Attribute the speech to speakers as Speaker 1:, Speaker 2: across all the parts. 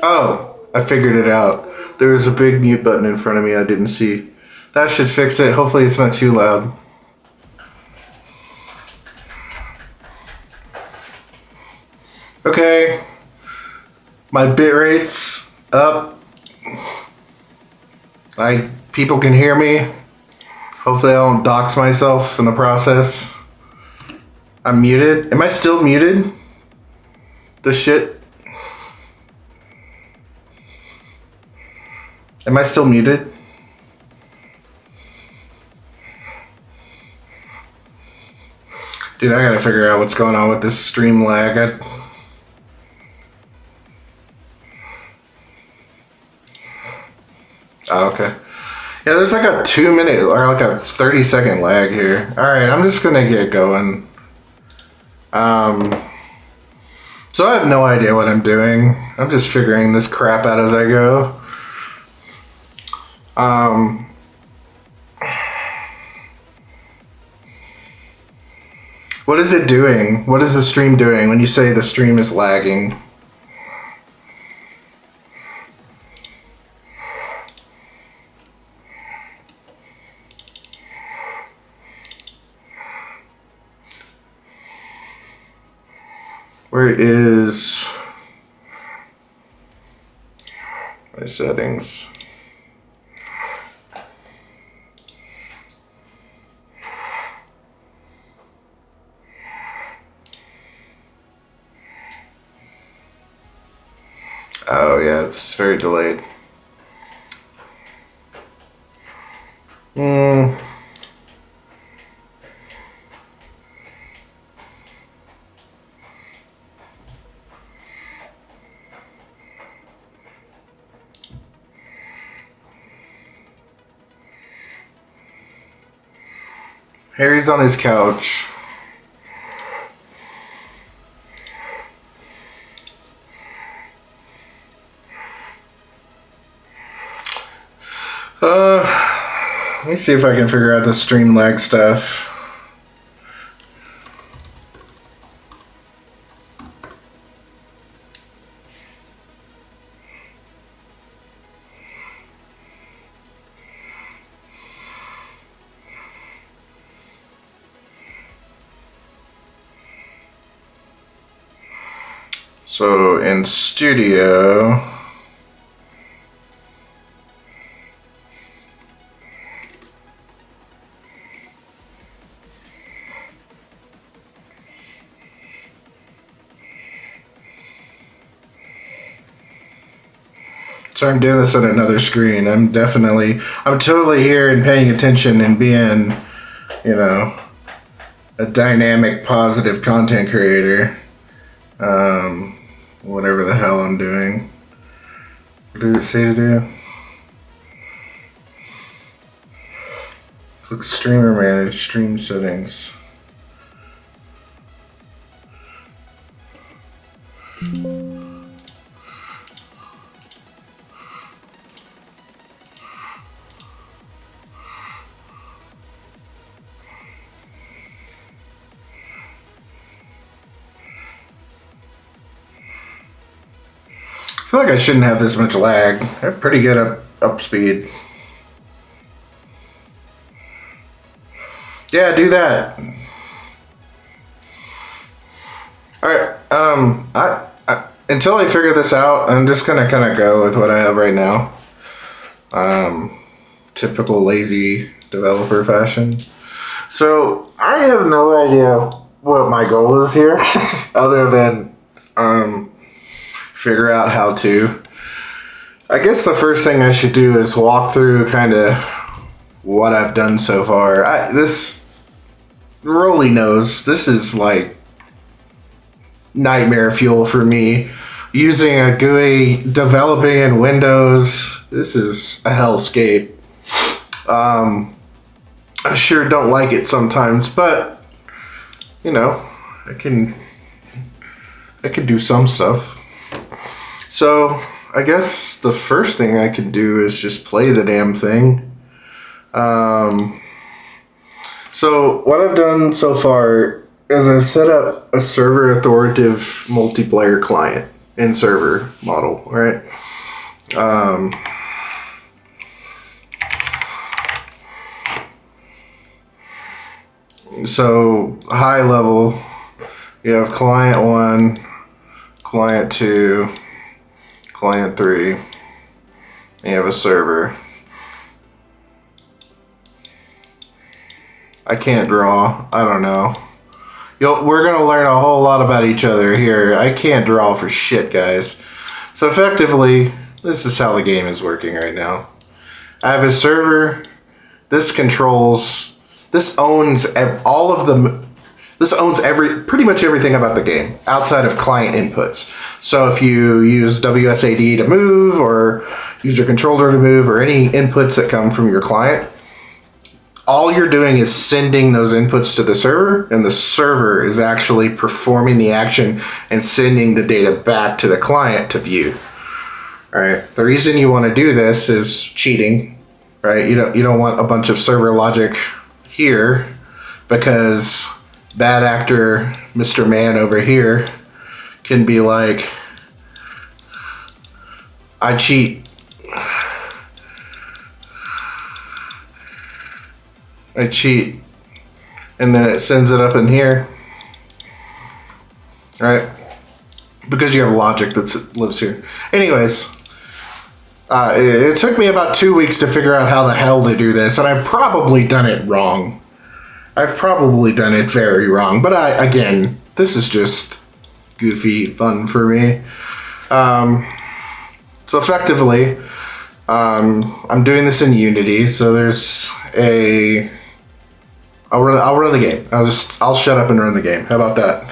Speaker 1: Oh, I figured it out. There was a big mute button in front of me I didn't see. That should fix it. Hopefully it's not too loud. Okay. My bit rate's up. People can hear me. Hopefully I don't dox myself in the process. I'm muted. Am I still muted? The shit. Am I still muted? Dude, I gotta figure out what's going on with this stream lag. Oh, okay. Yeah, there's like a 2 minute or like a 30-second lag here. Alright, I'm just gonna get going. So I have no idea what I'm doing. I'm just figuring this crap out as I go. What is it doing? What is the stream doing when you say the stream is lagging? Where is my settings? Oh yeah, it's very delayed. Harry's on his couch. Let me see if I can figure out the stream lag stuff. So in studio, So I'm doing this on another screen. I'm totally here and paying attention and being, a dynamic, positive content creator. Whatever the hell I'm doing. What did it say to do? Click streamer manage, stream settings. I feel like I shouldn't have this much lag. I have pretty good up speed. Yeah, do that. Alright, until I figure this out, I'm just gonna kind of go with what I have right now. Typical lazy developer fashion. So, I have no idea what my goal is here, other than, figure out how to. I guess the first thing I should do is walk through kind of what I've done so far. This Rolly knows this is like nightmare fuel for me. Using a GUI, developing in Windows, this is a hellscape. I sure don't like it sometimes, but I can do some stuff. So I guess the first thing I can do is just play the damn thing. So what I've done so far is I've set up a server authoritative multiplayer client and server model, right? So high level, you have client 1, client 2, client 3, and you have a server. I can't draw. I don't know. We're going to learn a whole lot about each other here. I can't draw for shit, guys. So effectively, this is how the game is working right now. I have a server. This owns pretty much everything about the game outside of client inputs. So if you use WSAD to move or use your controller to move or any inputs that come from your client, all you're doing is sending those inputs to the server, and the server is actually performing the action and sending the data back to the client to view. All right. The reason you want to do this is cheating, right? You don't want a bunch of server logic here, because bad actor Mr. Man over here can be like, I cheat. I cheat, and then it sends it up in here, right? Because you have logic that lives here. Anyways, it took me about 2 weeks to figure out how the hell to do this, and I've probably done it wrong. I've probably done it very wrong, but again, this is just goofy fun for me. So effectively, I'm doing this in Unity, so there's I'll run the game. I'll shut up and run the game. How about that?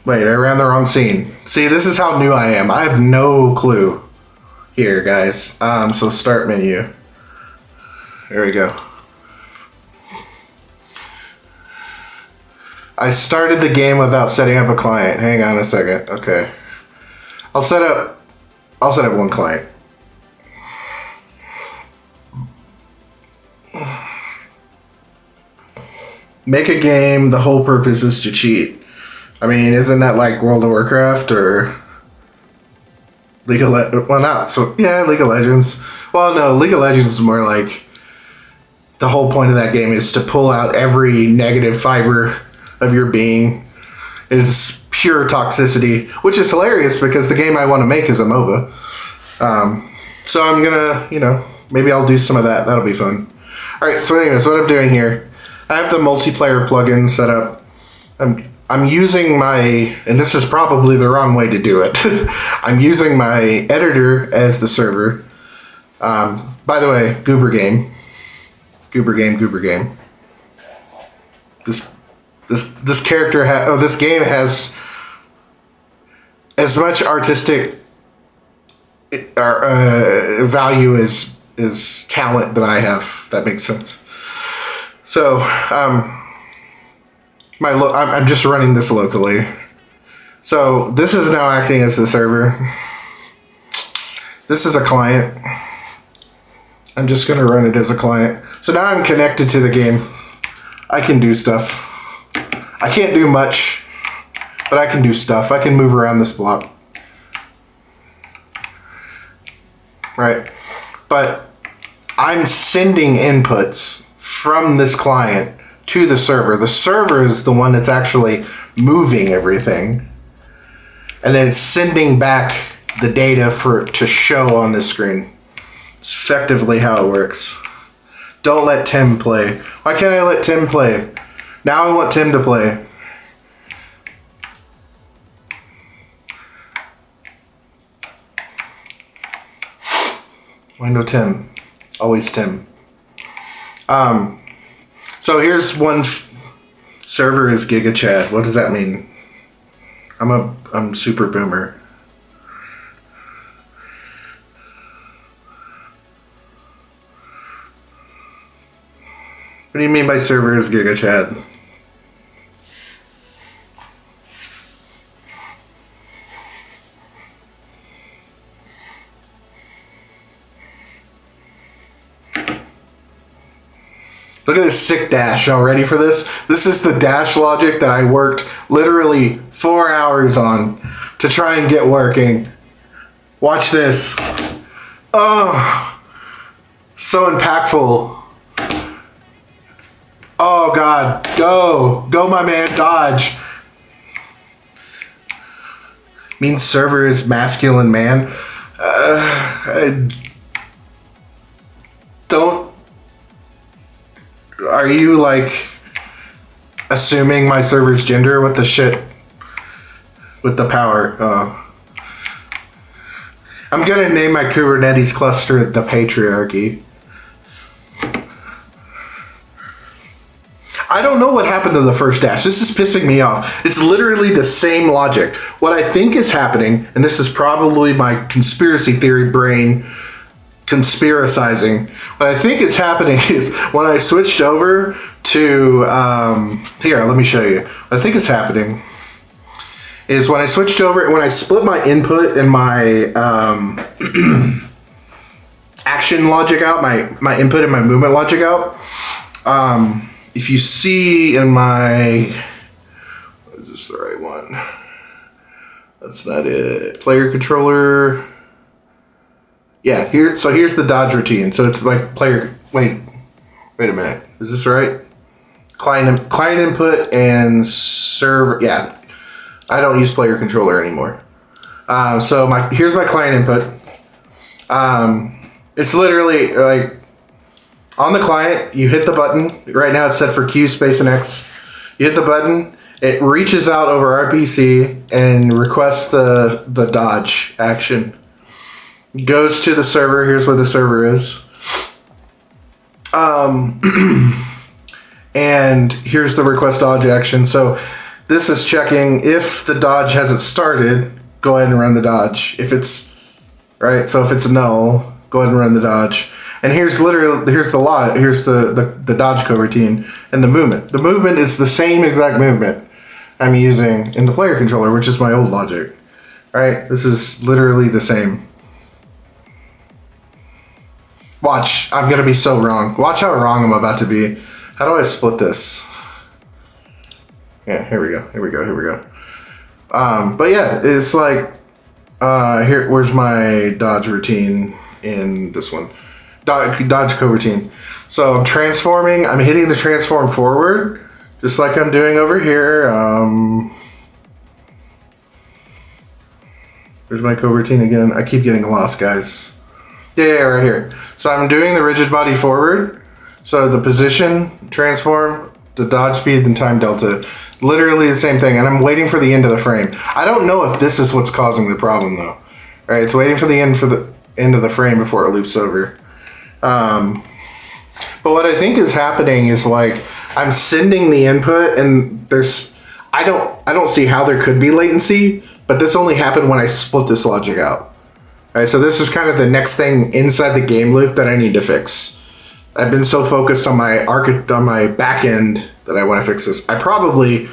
Speaker 1: Wait, I ran the wrong scene. See, this is how new I am. I have no clue here, guys. So start menu. There we go. I started the game without setting up a client. Hang on a second. Okay. I'll set up one client. Make a game, the whole purpose is to cheat. I mean, isn't that like World of Warcraft or League of Legends? Well, not so. Yeah, League of Legends. Well, no, League of Legends is more like the whole point of that game is to pull out every negative fiber of your being. It's pure toxicity, which is hilarious because the game I want to make is a MOBA. So I'm gonna, maybe I'll do some of that. That'll be fun. All right. So anyways, what I'm doing here, I have the multiplayer plugin set up. I'm using my, and this is probably the wrong way to do it. I'm using my editor as the server. By the way, Goober Game. This character this game has as much artistic value as talent that I have. If that makes sense. So, I'm just running this locally. So this is now acting as the server. This is a client. I'm just gonna run it as a client. So now I'm connected to the game. I can do stuff. I can't do much, but I can do stuff. I can move around this block. Right? But I'm sending inputs from this client to the server. The server is the one that's actually moving everything. And then it's sending back the data for it to show on the screen. It's effectively how it works. Don't let Tim play. Why can't I let Tim play? Now I want Tim to play. Why no Tim? Always Tim. So here's one server is GigaChad. What does that mean? I'm super boomer. What do you mean by server is GigaChad? Look at this sick dash. Y'all ready for this? This is the dash logic that I worked literally 4 hours on to try and get working. Watch this. Oh, so impactful. Oh God, go my man, dodge. Means server is masculine man. Are you like assuming my server's gender? What the shit? With the power. I'm gonna name my Kubernetes cluster the Patriarchy. I don't know what happened to the first dash. This is pissing me off. It's literally the same logic. What I think is happening, and this is probably my conspiracy theory brain conspiracizing. What I think is happening is when I switched over to, here, let me show you. What I think is happening is when I switched over, when I split my input and my action logic out, my input and my movement logic out, if you see in my, is this the right one? That's not it. Player controller. Yeah, here's the dodge routine. So it's like player, wait a minute. Is this right? Client input and server. Yeah, I don't use player controller anymore. So here's my client input. It's literally like on the client, you hit the button. Right now it's set for Q space and X. You hit the button, it reaches out over RPC and requests the dodge action. Goes to the server. Here's where the server is. And here's the request dodge action. So this is checking if the dodge hasn't started, go ahead and run the dodge. If it's right, so if it's null, go ahead and run the dodge. And here's the dodge coroutine and the movement. The movement is the same exact movement I'm using in the player controller, which is my old logic. Right? This is literally the same. Watch, I'm gonna be so wrong. Watch how wrong I'm about to be. How do I split this? Yeah, here we go. But yeah, it's like, where's my dodge routine in this one? Dodge coroutine. So I'm transforming, I'm hitting the transform forward, just like I'm doing over here. Where's my coroutine again? I keep getting lost, guys. Yeah, right here. So I'm doing the rigid body forward. So the position, transform, The dodge speed and time delta. Literally the same thing. And I'm waiting for the end of the frame. I don't know if this is what's causing the problem though. All right, it's waiting for the end of the frame before it loops over. But what I think is happening is like I'm sending the input and I don't see how there could be latency, but this only happened when I split this logic out. All right, so this is kind of the next thing inside the game loop that I need to fix. I've been so focused on my back end that I want to fix this. I probably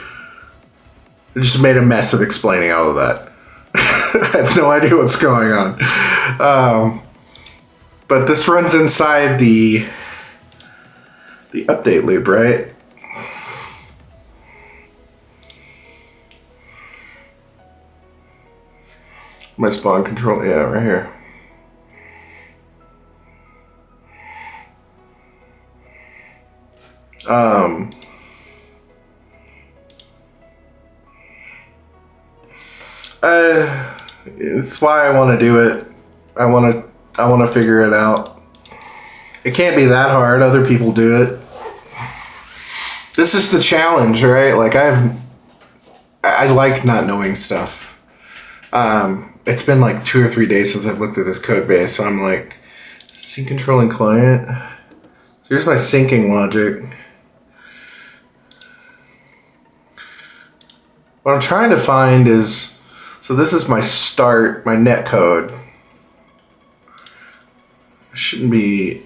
Speaker 1: just made a mess of explaining all of that. I have no idea what's going on. But this runs inside the update loop, right? My spawn control, yeah, right here. It's why I want to do it. I want to figure it out. It can't be that hard. Other people do it. This is the challenge, right? Like I like not knowing stuff. It's been like 2 or 3 days since I've looked at this code base, so I'm like, sync controlling client. So here's my syncing logic. What I'm trying to find is, so this is my start, my net code. Shouldn't be,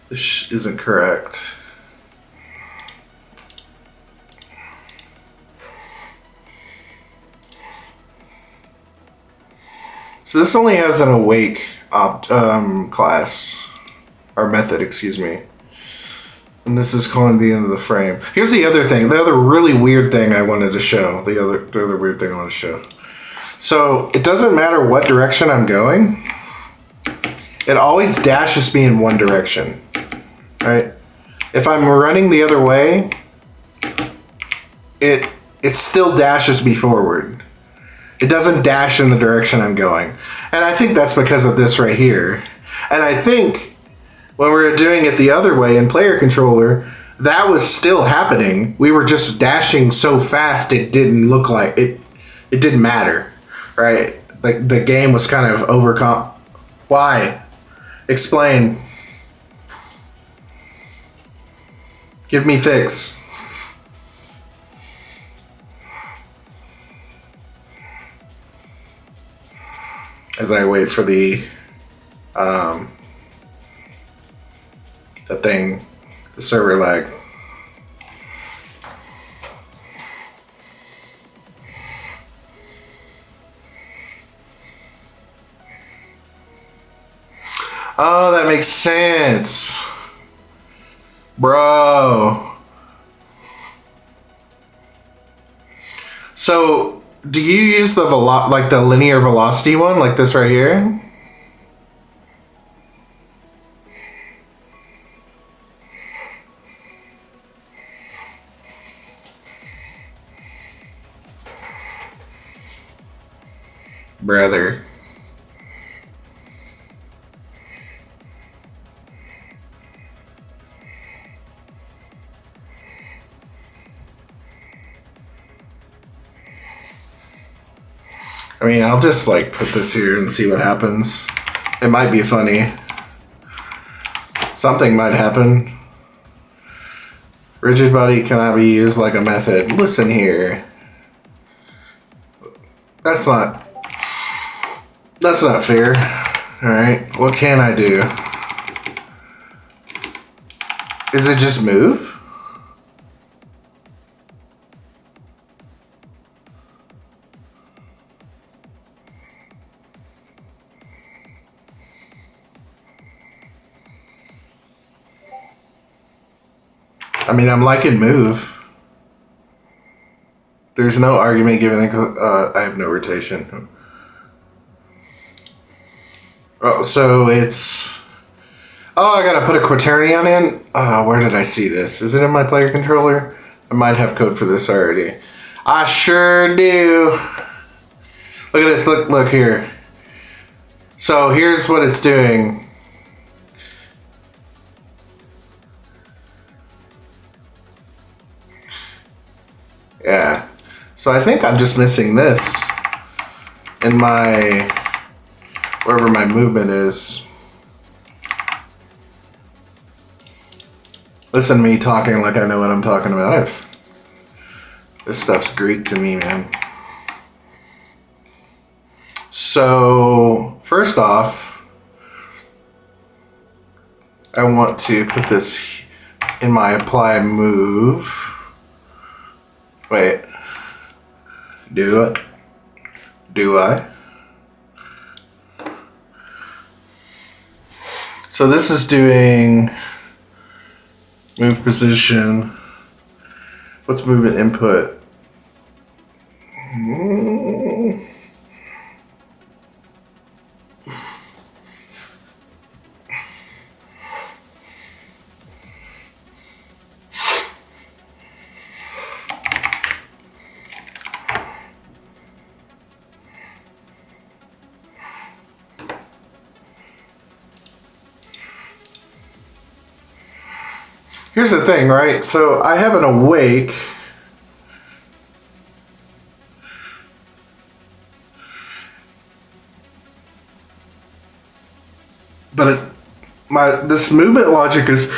Speaker 1: this isn't correct. So this only has an awake class, or method, excuse me. And this is calling the end of the frame. Here's the other thing, the other really weird thing I wanted to show. The other weird thing I want to show. So it doesn't matter what direction I'm going. It always dashes me in one direction, right? If I'm running the other way, it still dashes me forward. It doesn't dash in the direction I'm going. And I think that's because of this right here. And I think when we were doing it the other way in player controller, that was still happening. We were just dashing so fast it didn't look like it didn't matter, right? Like the game was kind of overcome. Why? Explain. Give me fix. As I wait for the thing, the server lag. Oh, that makes sense. Bro. So, do you use the like the linear velocity one, like this right here? Brother. I mean, I'll just like put this here and see what happens. It might be funny. Something might happen. Rigid body cannot be used like a method. Listen here. That's not fair. Alright, what can I do? Is it just move? I mean, I'm liking move. There's no argument given. I have no rotation. Oh, so it's... Oh, I gotta put a quaternion in? Where did I see this? Is it in my player controller? I might have code for this already. I sure do. Look at this, look here. So here's what it's doing. Yeah. So I think I'm just missing this in my, wherever my movement is. Listen to me talking like I know what I'm talking about. This stuff's Greek to me, man. So, first off, I want to put this in my apply move. Wait. Do it? Do I? So this is doing move position. What's movement input? Here's the thing, right? So I have an awake. But this movement logic is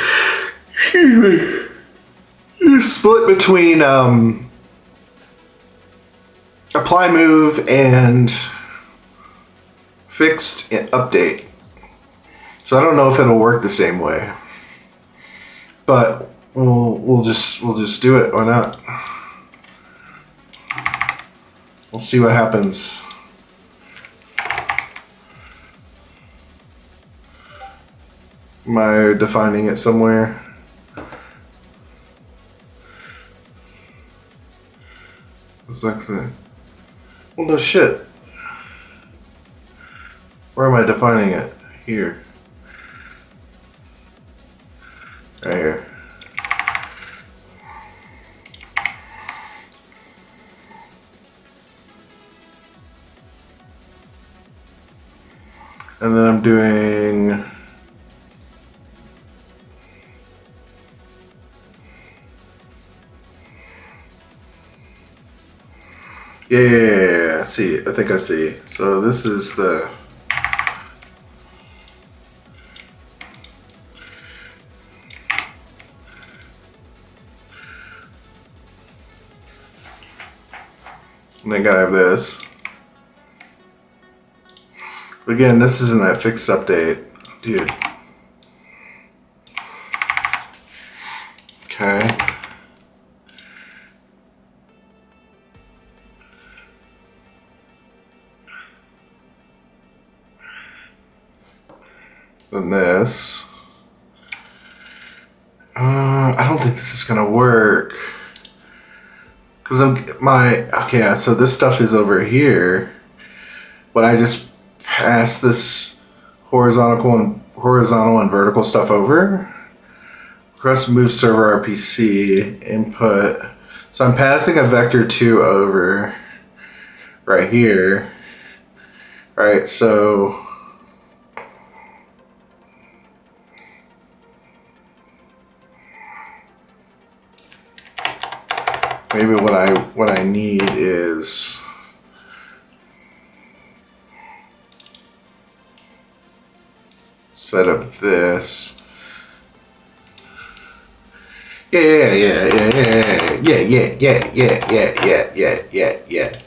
Speaker 1: split between apply move and fixed update. So I don't know if it'll work the same way. But we'll just do it. Why not? We'll see what happens. Am I defining it somewhere? It's like that. Well, no shit. Where am I defining it? Here. Right here. And then I'm doing yeah. See, I think I see. So this is the and then I have this. Again, this isn't that fixed update, dude. Okay. Then this. I don't think this is gonna work. Cause okay, so this stuff is over here, but I just passed this horizontal and vertical stuff over. Request move server RPC input. So I'm passing a vector 2 over right here. Right, so maybe what I need is set up this. Yeah.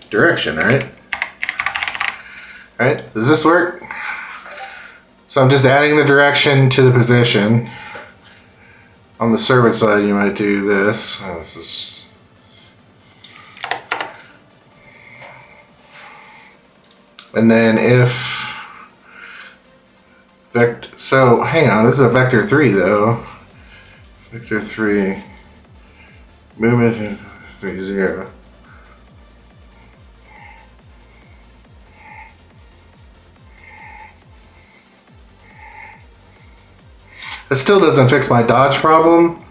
Speaker 1: Direction, right? Right? Does this work? So I'm just adding the direction to the position. On the server side, you might do this. This is and then if so hang on, this is a vector 3 though. Vector 3 movement 0. It still doesn't fix my dodge problem,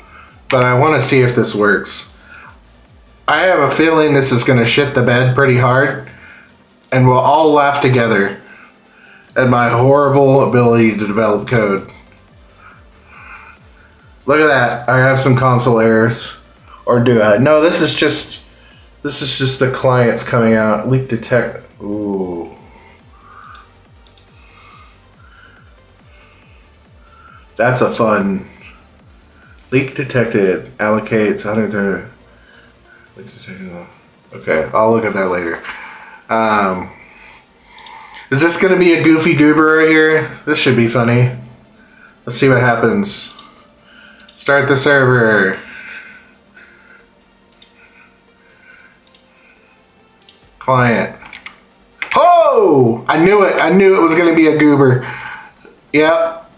Speaker 1: but I want to see if this works. I have a feeling this is going to shit the bed pretty hard, and we'll all laugh together at my horrible ability to develop code. Look at that. I have some console errors. Or do I? No, this is just This is just the clients coming out. Leak detect. Ooh. That's a fun. Leak detected. Allocates 130. Okay, I'll look at that later. Is this going to be a goofy goober right here? This should be funny. Let's see what happens. Start the server. Client. Oh! I knew it. I knew it was going to be a goober. Yep.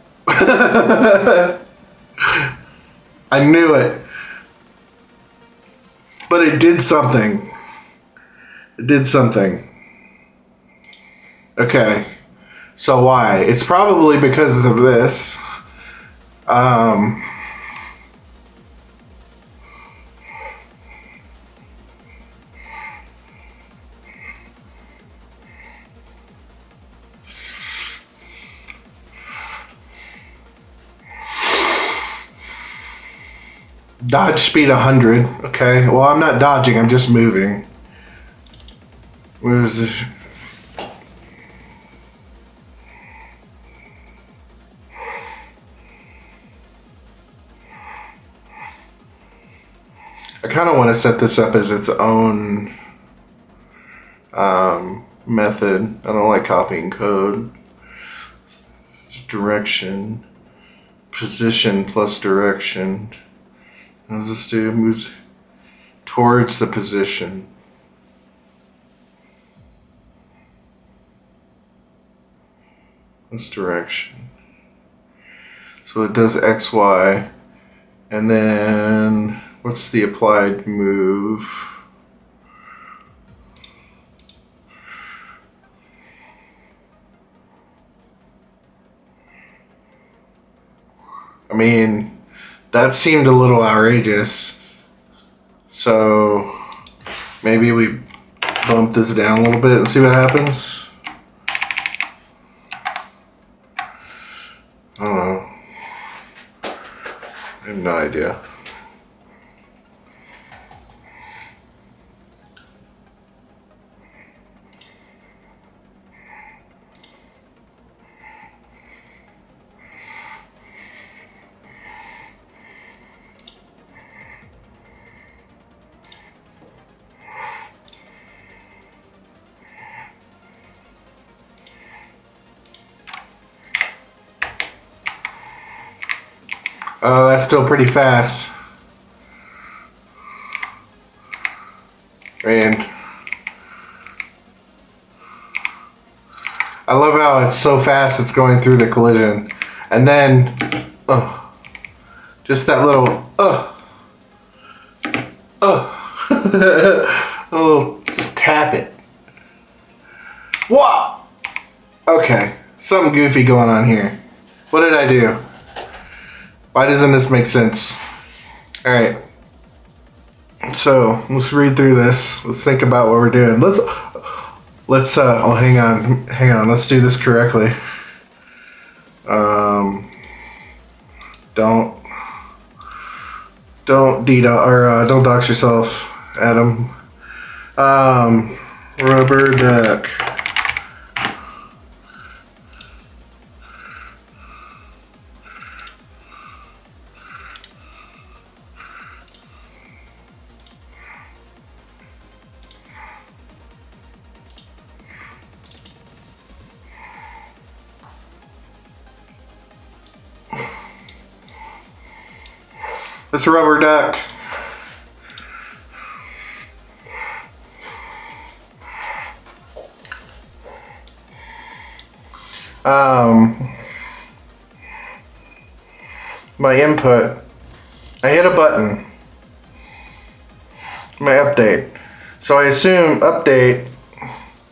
Speaker 1: I knew it. But it did something. It did something. Okay. So why? It's probably because of this. Dodge speed 100. Okay. Well, I'm not dodging. I'm just moving. Where is this? I kind of want to set this up as its own method. I don't like copying code. Just direction. Position plus direction. What does this do? It moves towards the position. This direction. So it does X, Y, and then what's the applied move? I mean, that seemed a little outrageous. So maybe we bump this down a little bit and see what happens. I don't know. I have no idea. Oh, that's still pretty fast. And I love how it's so fast it's going through the collision. And then, just that little, oh, just tap it. Whoa! Okay, something goofy going on here. What did I do? Why doesn't this make sense? Alright. So, let's read through this. Let's think about what we're doing. Let's oh, hang on. Let's do this correctly. Don't dox yourself, Adam. Rubber duck. This rubber duck. My input. I hit a button. My update. So I assume update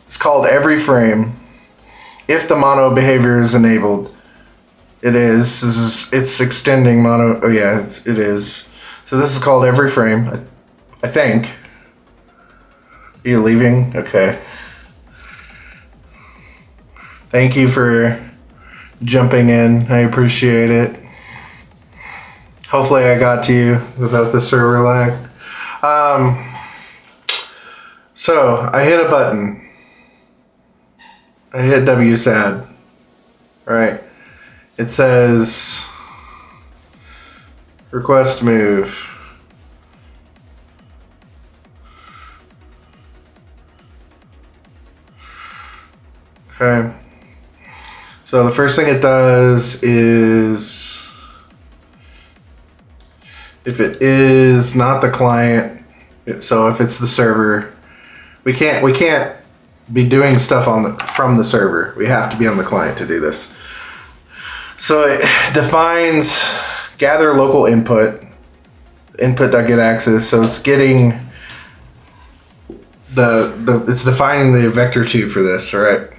Speaker 1: is called every frame if the mono behavior is enabled. It is. It's extending mono. Oh yeah, it is. So this is called every frame. I think. You're leaving? Okay. Thank you for jumping in. I appreciate it. Hopefully I got to you without the server lag. So I hit a button. I hit WSAD. Right. It says request move. Okay. So the first thing it does is, if it is not the client, so if it's the server, we can't be doing stuff from the server. We have to be on the client to do this. So it defines gather local input.getAccess. So it's getting it's defining the vector2 for this, right?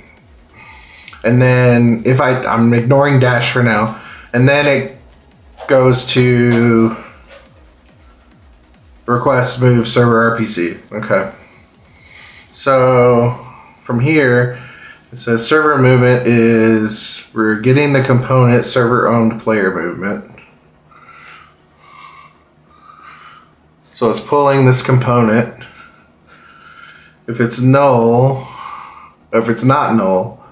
Speaker 1: And then if I'm ignoring dash for now, and then it goes to request move server RPC. Okay. So from here, it says server movement is, we're getting the component server owned player movement. So it's pulling this component. If it's null, or if it's not null,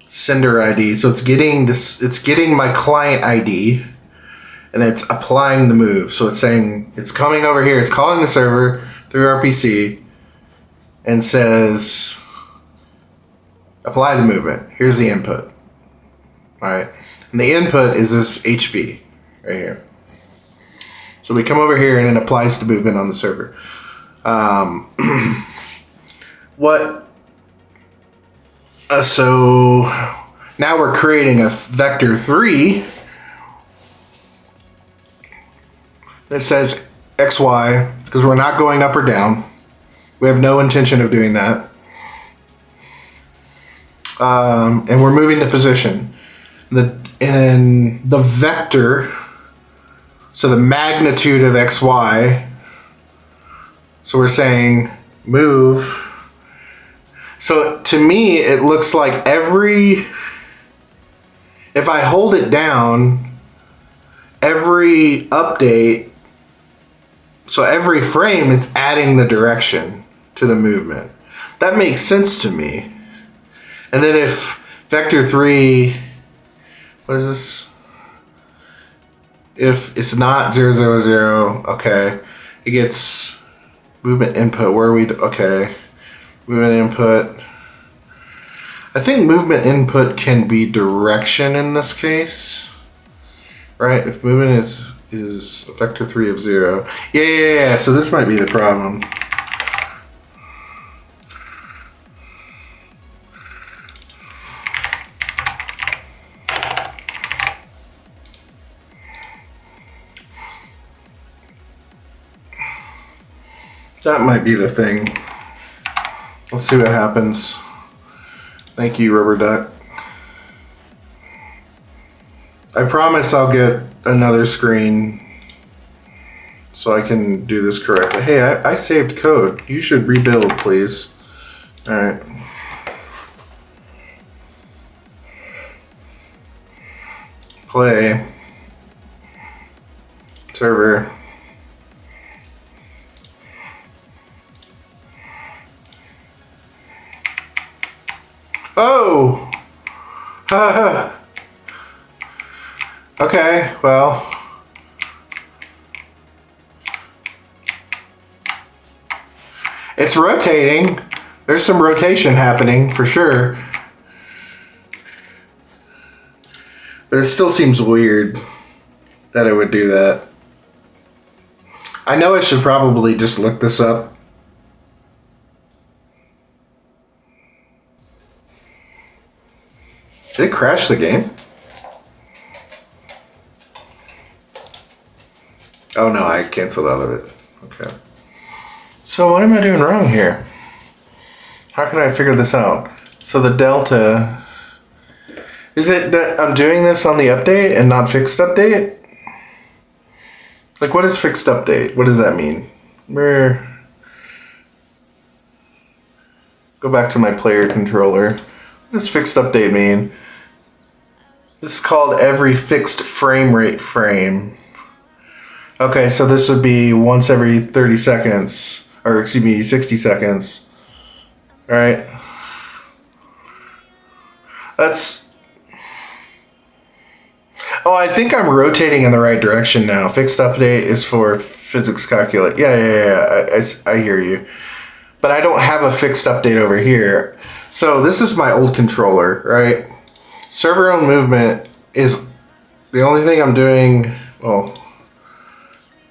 Speaker 1: sender ID. So it's getting this, it's getting my client ID and it's applying the move. So it's saying, it's coming over here, it's calling the server through RPC and says, apply the movement. Here's the input. All right. And the input is this HV right here. So we come over here and it applies the movement on the server. So now we're creating a vector3 that says XY, because we're not going up or down. We have no intention of doing that. And we're moving the position. The vector, so the magnitude of XY, so we're saying move. So to me, it looks like if I hold it down, every update, so every frame, it's adding the direction to the movement. That makes sense to me. And then if vector3, what is this? If it's not 0, 0, 0, okay, it gets movement input. Where are we? Okay. Movement input. I think movement input can be direction in this case, right? If movement is vector3 of 0. Yeah. So this might be the problem. That might be the thing. Let's see what happens. Thank you, Rubber Duck. I promise I'll get another screen so I can do this correctly. Hey, I saved code. You should rebuild, please. All right. Play. Server. Oh! Okay, well. It's rotating. There's some rotation happening for sure. But it still seems weird that it would do that. I know I should probably just look this up. Did it crash the game? Oh no, I canceled out of it. Okay. So what am I doing wrong here? How can I figure this out? So the delta, is it that I'm doing this on the update and not fixed update? Like, what is fixed update? What does that mean? Go back to my player controller. What does fixed update mean? This is called every fixed frame rate frame. Okay, so this would be once every 30 seconds. or excuse me, 60 seconds. All right. That's. Oh, I think I'm rotating in the right direction now. Fixed update is for physics calculate. Yeah. I hear you. But I don't have a fixed update over here. So this is my old controller, right? Server owned movement is the only thing I'm doing. Well,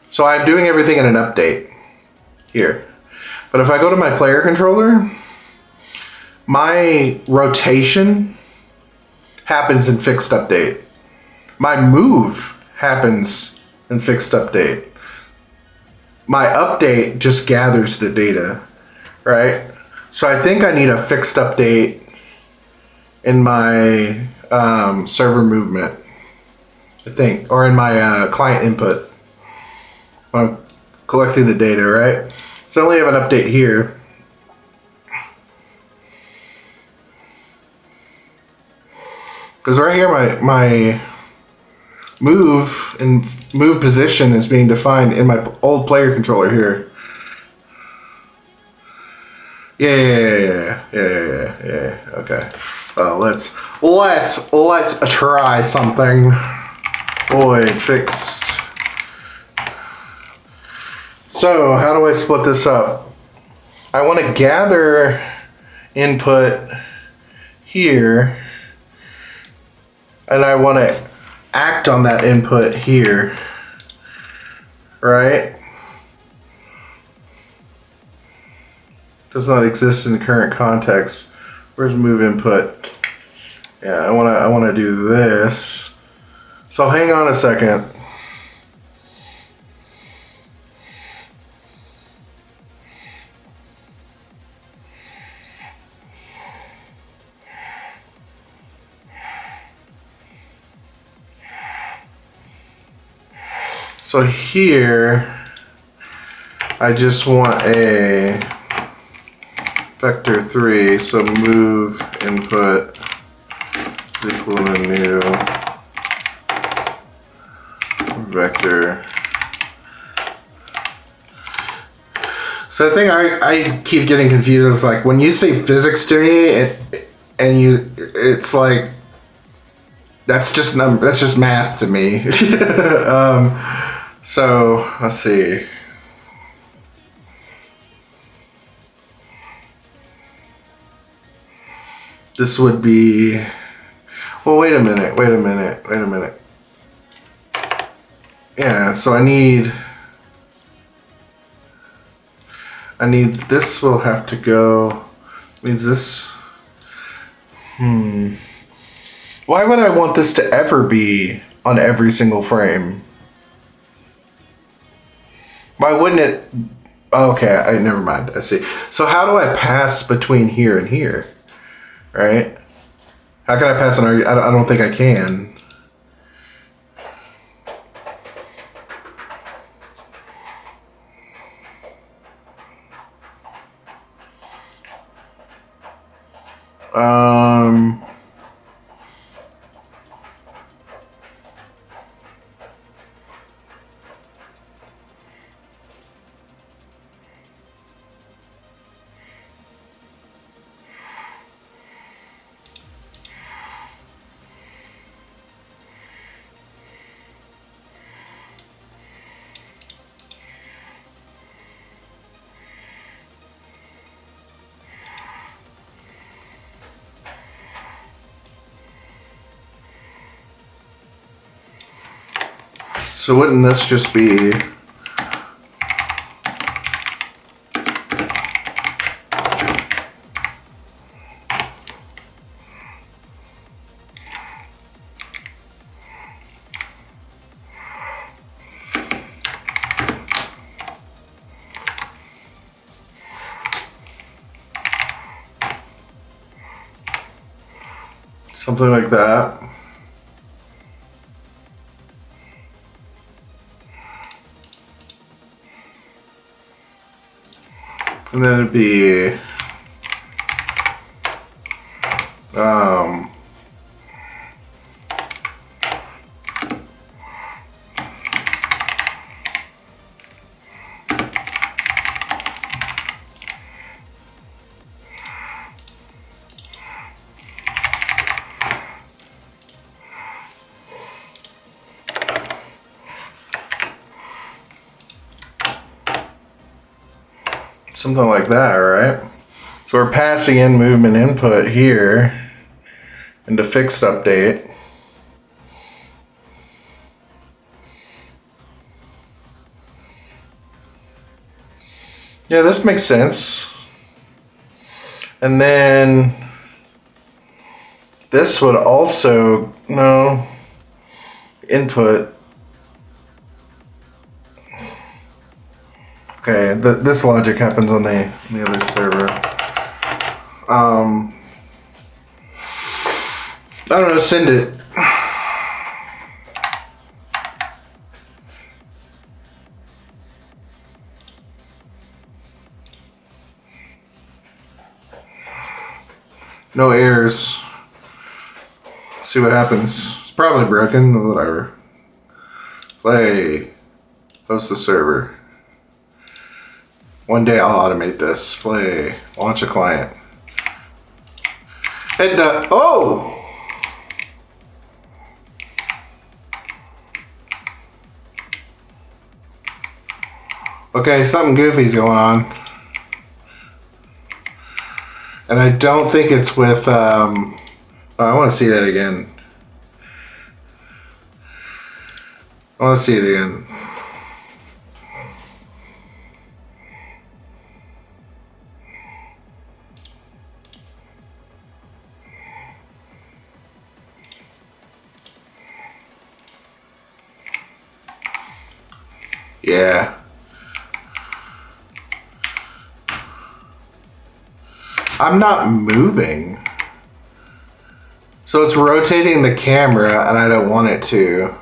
Speaker 1: so I'm doing everything in an update here. But if I go to my player controller, my rotation happens in fixed update. My move happens in fixed update. My update just gathers the data, right? So I think I need a fixed update in my server movement, I think, or in my client input when I'm collecting the data, right? So I only have an update here. Because right here, my move and move position is being defined in my old player controller here. Yeah. Okay. Let's try something. Void fixed. So how do I split this up? I want to gather input here, and I want to act on that input here, right? Does not exist in the current context. Where's move input? Yeah, I wanna do this. So hang on a second. So here, I just want a vector 3, so move input is equal to new vector. So the thing I keep getting confused is like when you say physics to me, it's like that's just math to me. So let's see. This would be. Well, wait a minute. Yeah, so I need this will have to go. Means this. Why would I want this to ever be on every single frame? Why wouldn't it? Okay, never mind. I see. So how do I pass between here and here? Right? How can I pass an argument? I don't think I can. So wouldn't this just be something like that? And then it'd be Something like that, right? So we're passing in movement input here into fixed update. Yeah, this makes sense. And then this would also, no, input. Okay, this logic happens on the other server. I don't know, send it. No errors. See what happens. It's probably broken, whatever. Play. Host the server. One day I'll automate this. Play. Launch a client. And oh! Okay, something goofy's going on. And I don't think it's with, oh, I want to see that again. I want to see it again. Yeah. I'm not moving. So it's rotating the camera and I don't want it to.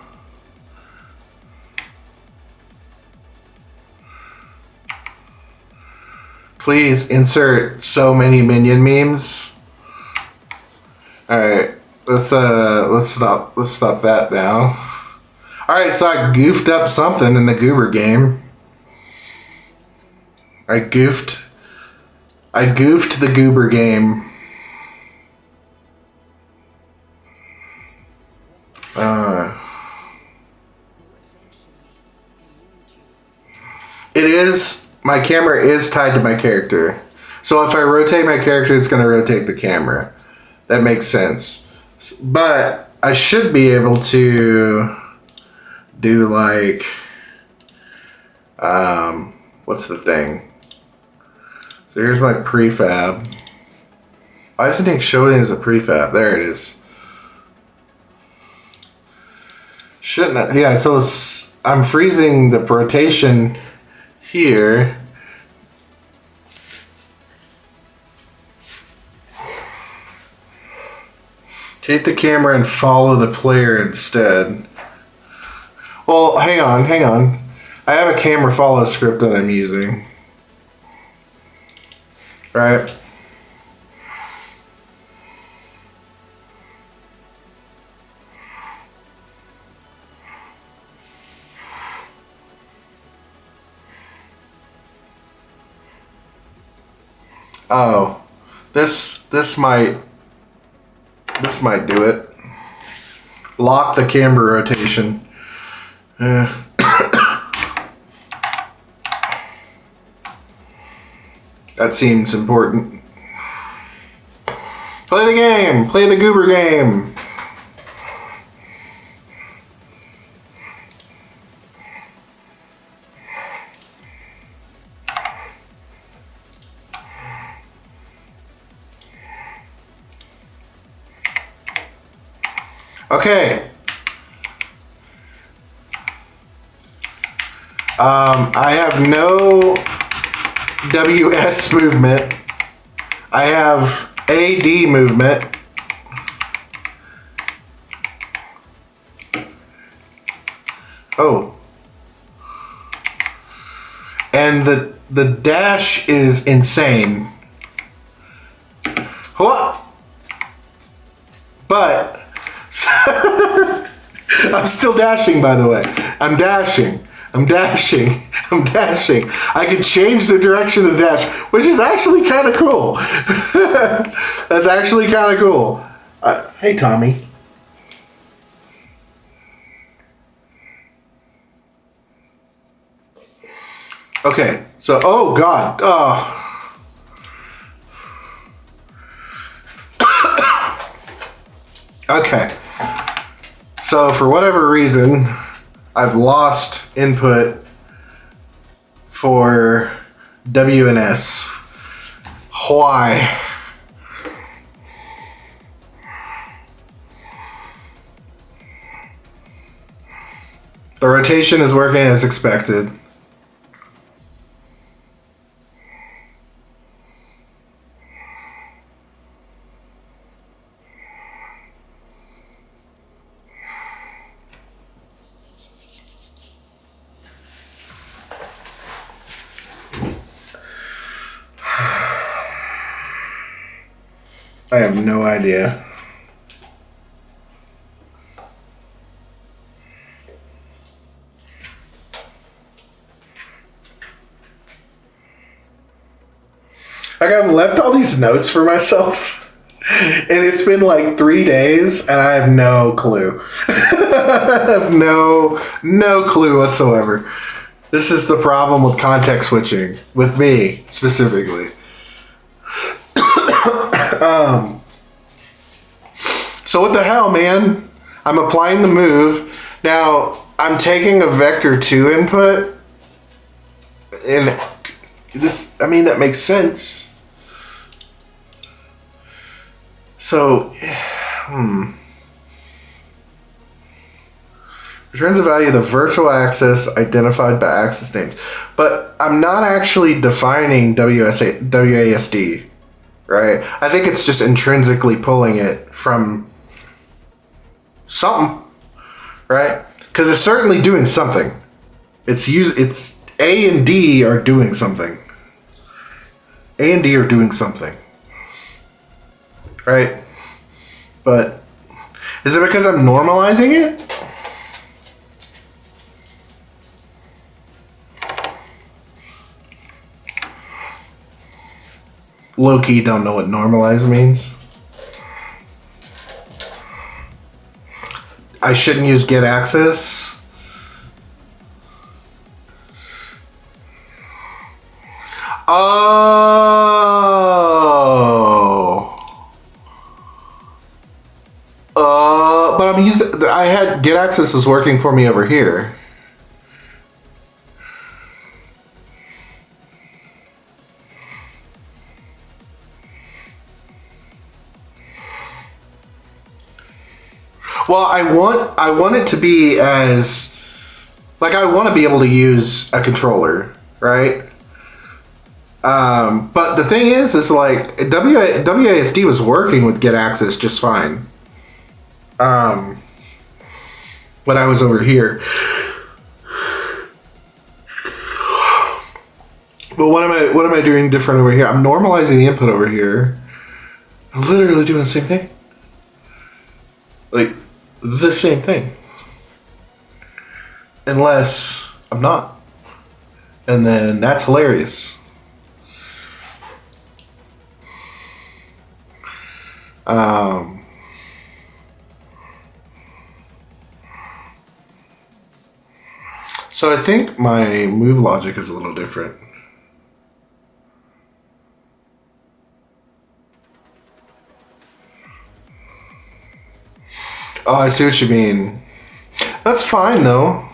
Speaker 1: Please insert so many minion memes. Alright, let's stop that now. Alright, so I goofed up something in the Goober game. I goofed the Goober game. It is, my camera is tied to my character. So if I rotate my character, it's going to rotate the camera. That makes sense. But I should be able to do like, what's the thing? So here's my prefab. Why isn't it showing as a prefab? There it is. Shouldn't I? Yeah, so I'm freezing the rotation here. Take the camera and follow the player instead. Well, hang on. I have a camera follow script that I'm using. Right? Oh, this might do it. Lock the camera rotation. That seems important. Play the game. Play the Goober game. Okay. I have no WS movement. I have AD movement. Oh. And the dash is insane. What? But I'm still dashing, by the way. I'm dashing. I could change the direction of the dash, which is actually kind of cool. That's actually kind of cool. Hey, Tommy. Okay, so, oh God, oh. Okay, so for whatever reason, I've lost input for WNS. Why? The rotation is working as expected. I have no idea. Like, I've left all these notes for myself, and it's been like 3 days, and I have no clue. I have no clue whatsoever. This is the problem with context switching, with me specifically. So what the hell, man? I'm applying the move. Now, I'm taking a vector 2 input, and this, I mean, that makes sense. So, returns the value of the virtual access identified by access names. But I'm not actually defining WASD, right? I think it's just intrinsically pulling it from something, right? Because it's certainly doing something. It's A and D are doing something. A and D are doing something. Right? But is it because I'm normalizing it? Low-key don't know what normalize means. I shouldn't use get access. But I'm using. I had get access was working for me over here. Well, I want it to be as, like, I want to be able to use a controller, right? But the thing is like WASD was working with get access just fine. When I was over here. But what am I doing different over here? I'm normalizing the input over here. I'm literally doing the same thing. Like, the same thing. Unless I'm not. And then that's hilarious. So I think my move logic is a little different. Oh, I see what you mean. That's fine though.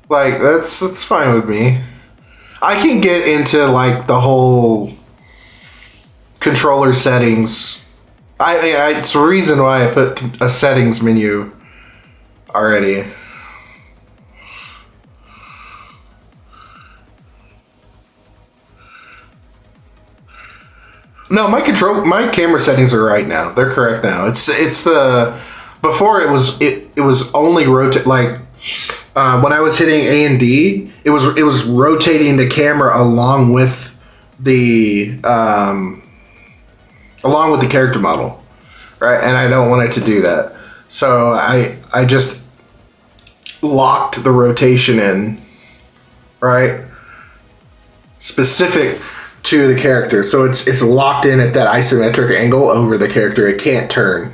Speaker 1: Like, that's fine with me. I can get into like the whole controller settings. It's the reason why I put a settings menu already. No, my camera settings are right now. They're correct now. It's the, before it was only rotate, like when I was hitting A and D, it was rotating the camera along with the character model, right? And I don't want it to do that. So I just locked the rotation in, right? Specific to the character. So it's locked in at that isometric angle over the character. It can't turn,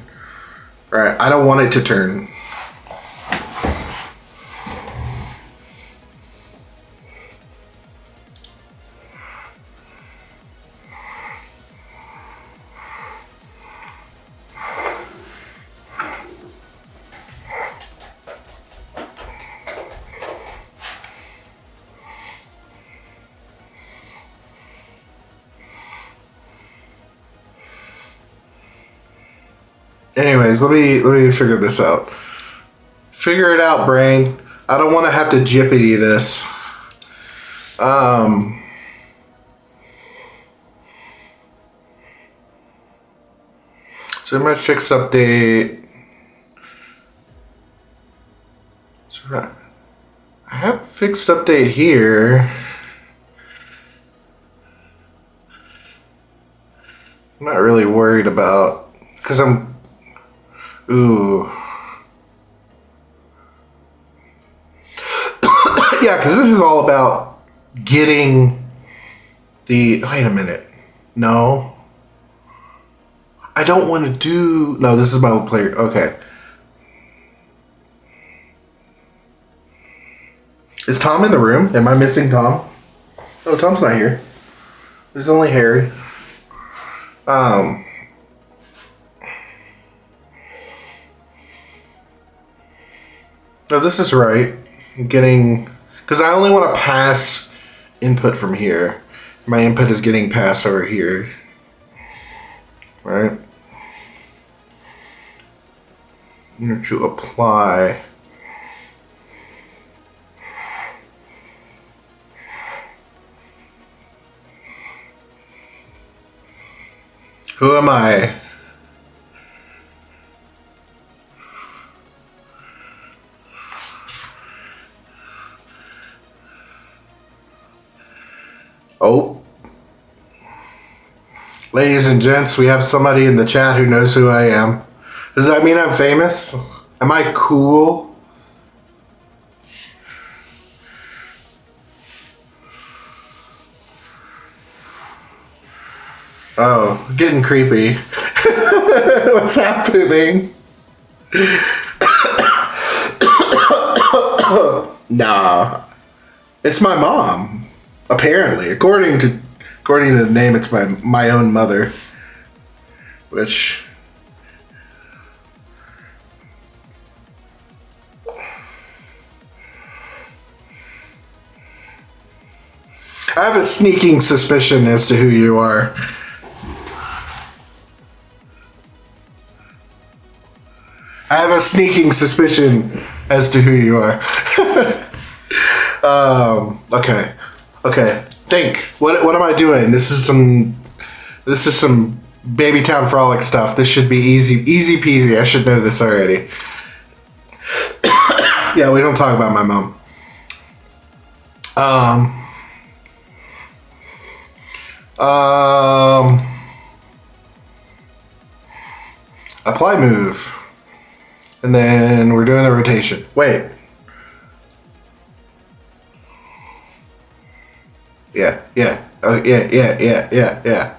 Speaker 1: right? I don't want it to turn. Anyways, let me figure this out. Figure it out, brain. I don't want to have to Jippity this. So in my fixed update, so I have fixed update here. I'm not really worried about, because ooh. Yeah, because this is all about getting wait a minute. No. I don't want to do, no, this is my old player. Okay. Is Tom in the room? Am I missing Tom? Oh, Tom's not here. There's only Harry. No, this is right. Getting, because I only want to pass input from here. My input is getting passed over here. Right? To apply. Who am I? Oh. Ladies and gents, we have somebody in the chat who knows who I am. Does that mean I'm famous? Am I cool? Oh, getting creepy. What's happening? Nah. It's my mom. Apparently. According to the name, it's my own mother. Which, I have a sneaking suspicion as to who you are. I have a sneaking suspicion as to who you are. Okay. Think. What am I doing? This is some Baby Town Frolic stuff. This should be easy peasy. I should know this already. Yeah, we don't talk about my mom. Apply move. And then we're doing the rotation. Wait. Yeah. Oh, yeah.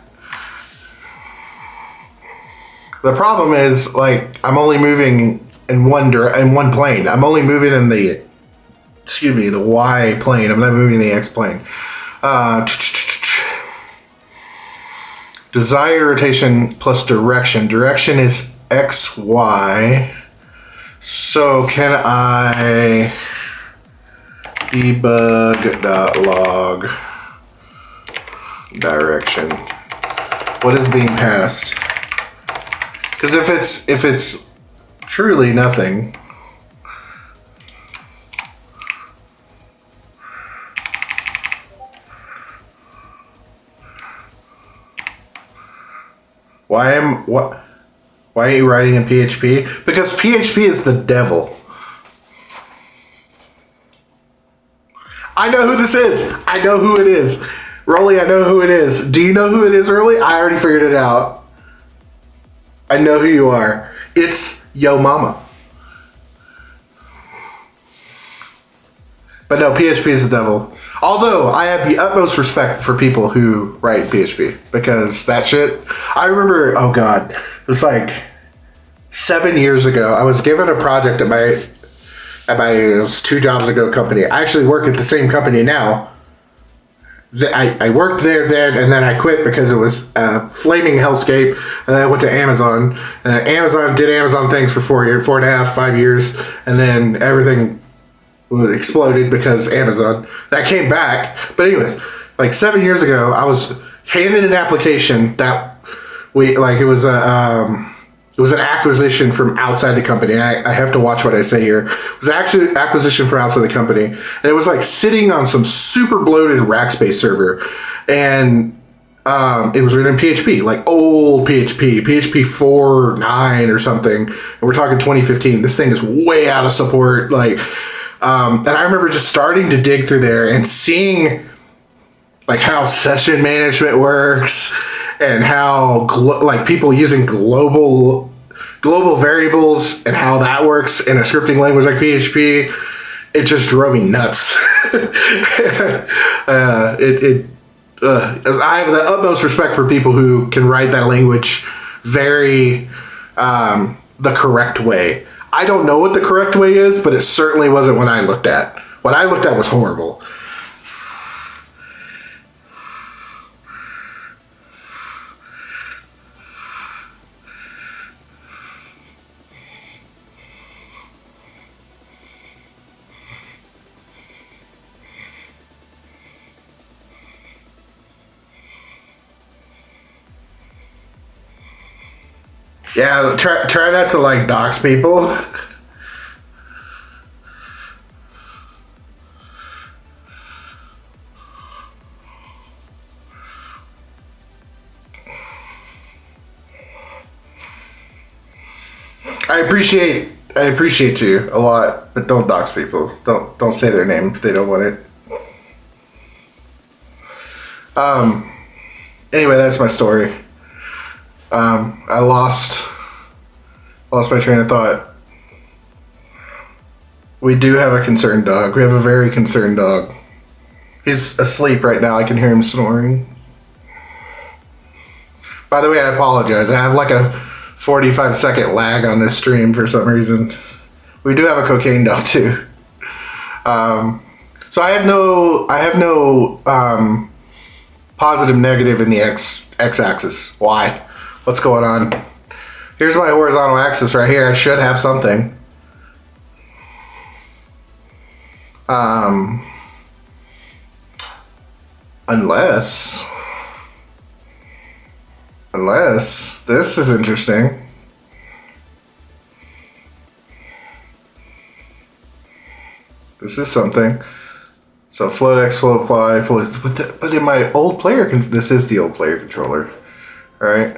Speaker 1: The problem is, like, I'm only moving in one plane. I'm only moving in the Y plane. I'm not moving the X plane. Desired rotation plus direction. Direction is X, Y. So can I debug.log direction? What is being passed? Because if it's truly nothing, why are you writing in PHP? Because PHP is the devil. I know who this is. I know who it is. Rolly, I know who it is. Do you know who it is, Rolly? I already figured it out. I know who you are. It's Yo Mama. But no, PHP is the devil. Although I have the utmost respect for people who write PHP, because that shit, I remember, oh God, it was like 7 years ago. I was given a project at my 2 jobs ago company. I actually work at the same company now. I worked there then, and then I quit because it was a flaming hellscape, and then I went to Amazon, and Amazon did Amazon things for 4.5, 5 years, and then everything exploded because Amazon. That came back. But anyways, like 7 years ago, I was handed an application that it was It was an acquisition from outside the company. I have to watch what I say here. It was actually acquisition from outside the company. And it was like sitting on some super bloated Rackspace server. And it was written in PHP, like old PHP 4.9 or something. And we're talking 2015. This thing is way out of support. Like, and I remember just starting to dig through there and seeing like how session management works and how like people using global variables and how that works in a scripting language like PHP. It just drove me nuts. I have the utmost respect for people who can write that language very the correct way. I don't know what the correct way is, but it certainly wasn't what I looked at. What I looked at was horrible. Yeah, try not to like dox people. I appreciate you a lot, but don't dox people. Don't say their name if they don't want it. Anyway, that's my story. I lost my train of thought. We do have a concerned dog. We have a very concerned dog. He's asleep right now. I can hear him snoring. By the way, I apologize. I have like a 45-second lag on this stream for some reason. We do have a cocaine dog too. So I have no positive negative in the x-axis. Why? What's going on? Here's my horizontal axis right here. I should have something. Unless this is interesting. This is something. So float-x, float apply, but in my old player, this is the old player controller, all right?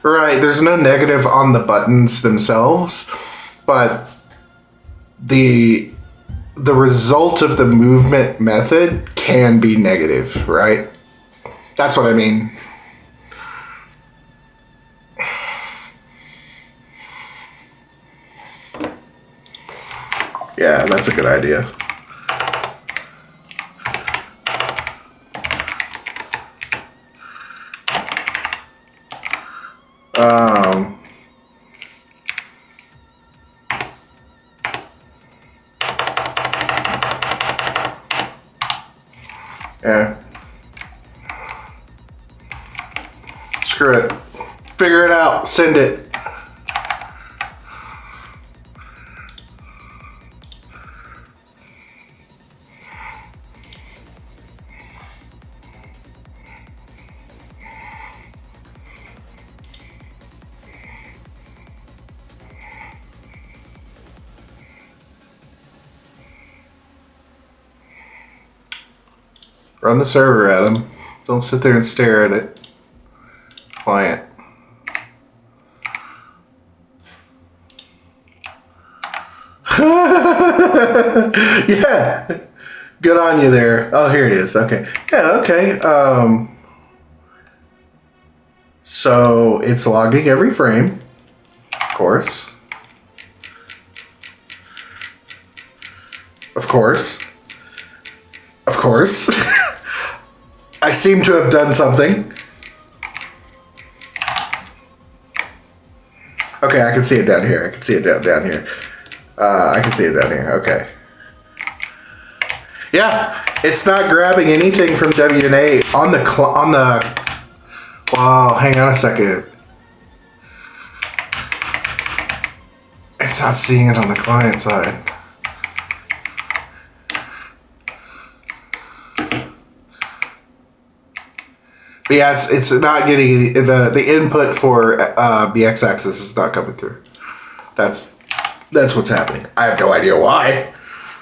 Speaker 1: Right, there's no negative on the buttons themselves, but the result of the movement method can be negative, right? That's what I mean. Yeah, that's a good idea. Yeah. Screw it. Figure it out. Send it. Run the server at them. Don't sit there and stare at it. Client. Yeah. Good on you there. Oh, here it is. Okay. Yeah, okay. So it's logging every frame, of course. Of course. Of course. I seem to have done something. Okay, I can see it down here. I can see it down here. I can see it down here. Okay. Yeah, it's not grabbing anything from WNA on the. Wow, hang on a second. It's not seeing it on the client side. But yeah, it's not getting the input for BX axis is not coming through. That's what's happening. I have no idea why.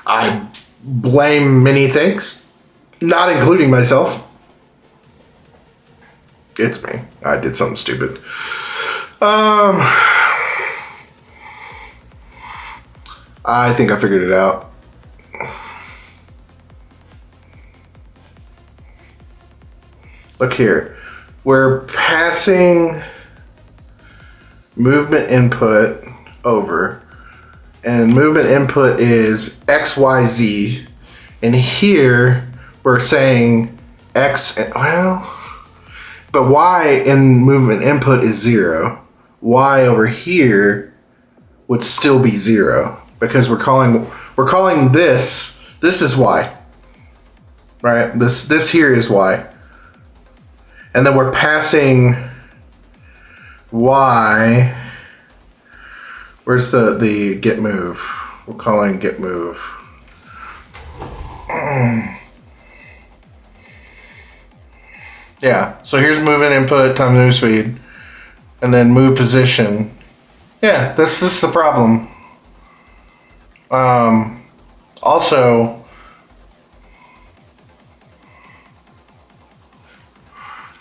Speaker 1: I blame many things, not including myself. It's me. I did something stupid. I think I figured it out. Look here. We're passing movement input over. And movement input is XYZ. And here we're saying X, well, but Y in movement input is 0. Y over here would still be 0 because we're calling this is Y. Right? This here is Y. And then we're passing Y. Where's the get move? We're calling get move. Yeah, so here's movement input times move speed. And then move position. Yeah, this is the problem. Also,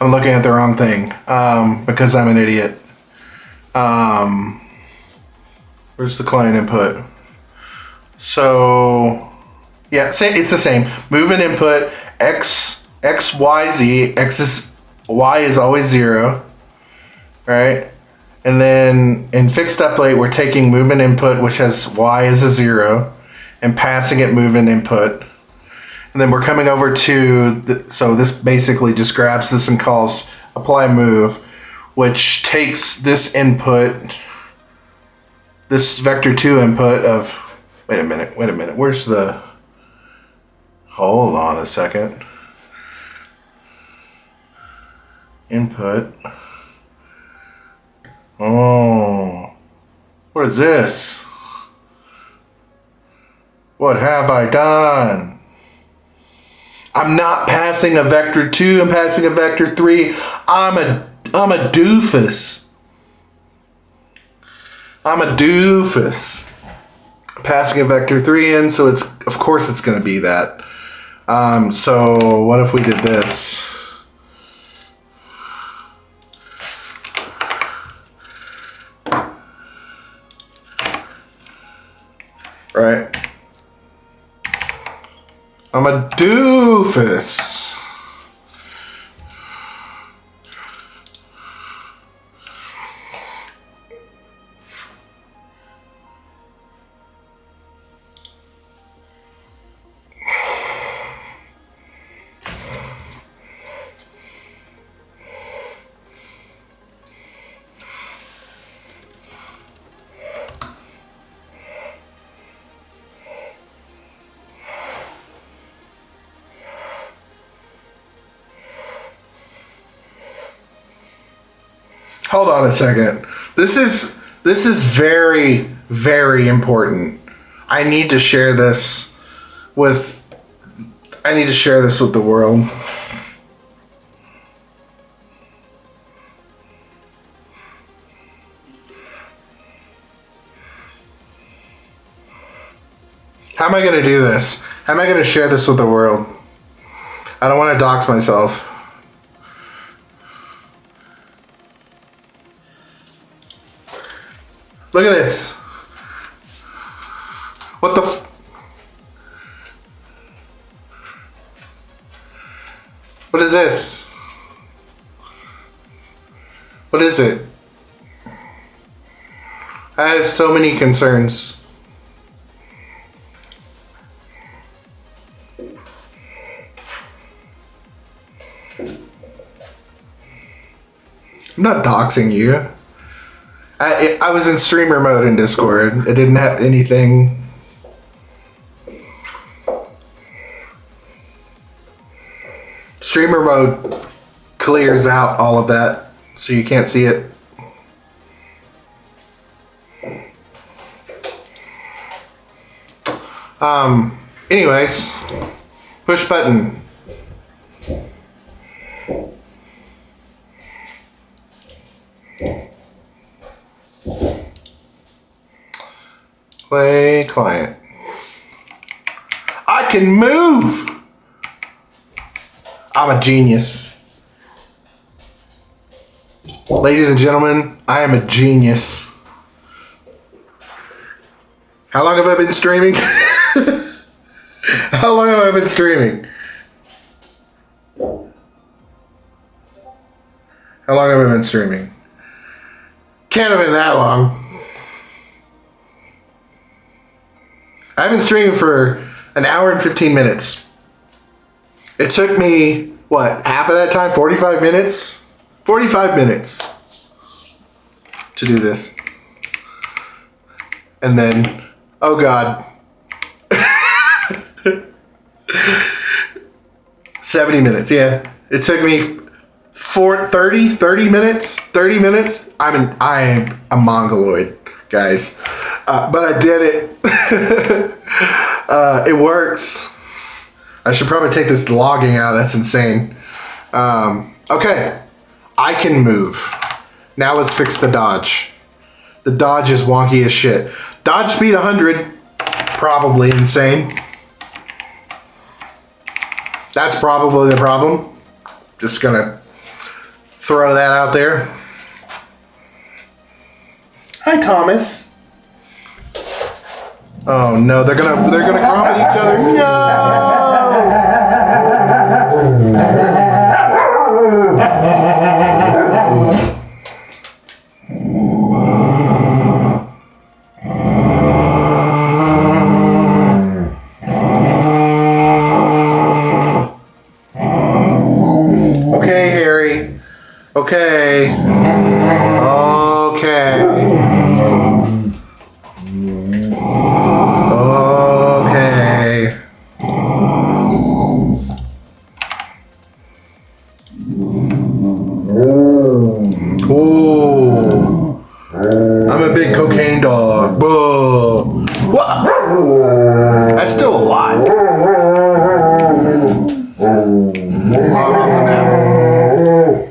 Speaker 1: I'm looking at the wrong thing because I'm an idiot. Where's the client input? So, yeah, it's the same. Movement input, X, Y, Z. Y is always 0, right? And then in fixed uplate, we're taking movement input, which has Y as a 0, and passing it movement input. And then we're coming over to, so this basically just grabs this and calls apply move, which takes this input, this vector 2 input of, wait a minute, where's the, hold on a second. Input. Oh, what is this? What have I done? I'm not passing a vector 2, I'm passing a vector 3. I'm a doofus. I'm passing a vector 3 in, so it's, of course it's going to be that. So what if we did this? Right? I'm a doofus. Hold on a second. This is very, very important. I need to share this with the world. How am I going to do this? How am I going to share this with the world? I don't want to dox myself. Look at this. What the what is this? What is it? I have so many concerns. I'm not doxing you. I was in streamer mode in Discord. It didn't have anything. Streamer mode clears out all of that, so you can't see it. Anyways, push button. Play client. I can move! I'm a genius. Ladies and gentlemen, I am a genius. How long have I been streaming? How long have I been streaming? How long have I been streaming? Can't have been that long. I've been streaming for an hour and 15 minutes. It took me, what, half of that time? 45 minutes? 45 minutes to do this. And then, oh God. 70 minutes, yeah. It took me 30 minutes. I'm a mongoloid, guys. But I did it. It works. I should probably take this logging out. That's insane. Okay. I can move. Now let's fix the dodge. The dodge is wonky as shit. Dodge speed 100. Probably insane. That's probably the problem. Just gonna throw that out there. Hi, Thomas. Oh no, they're gonna crop at each other. No. Okay, Harry. Okay. Oh, I'm a big cocaine dog. Whoa. What? That's still a lot.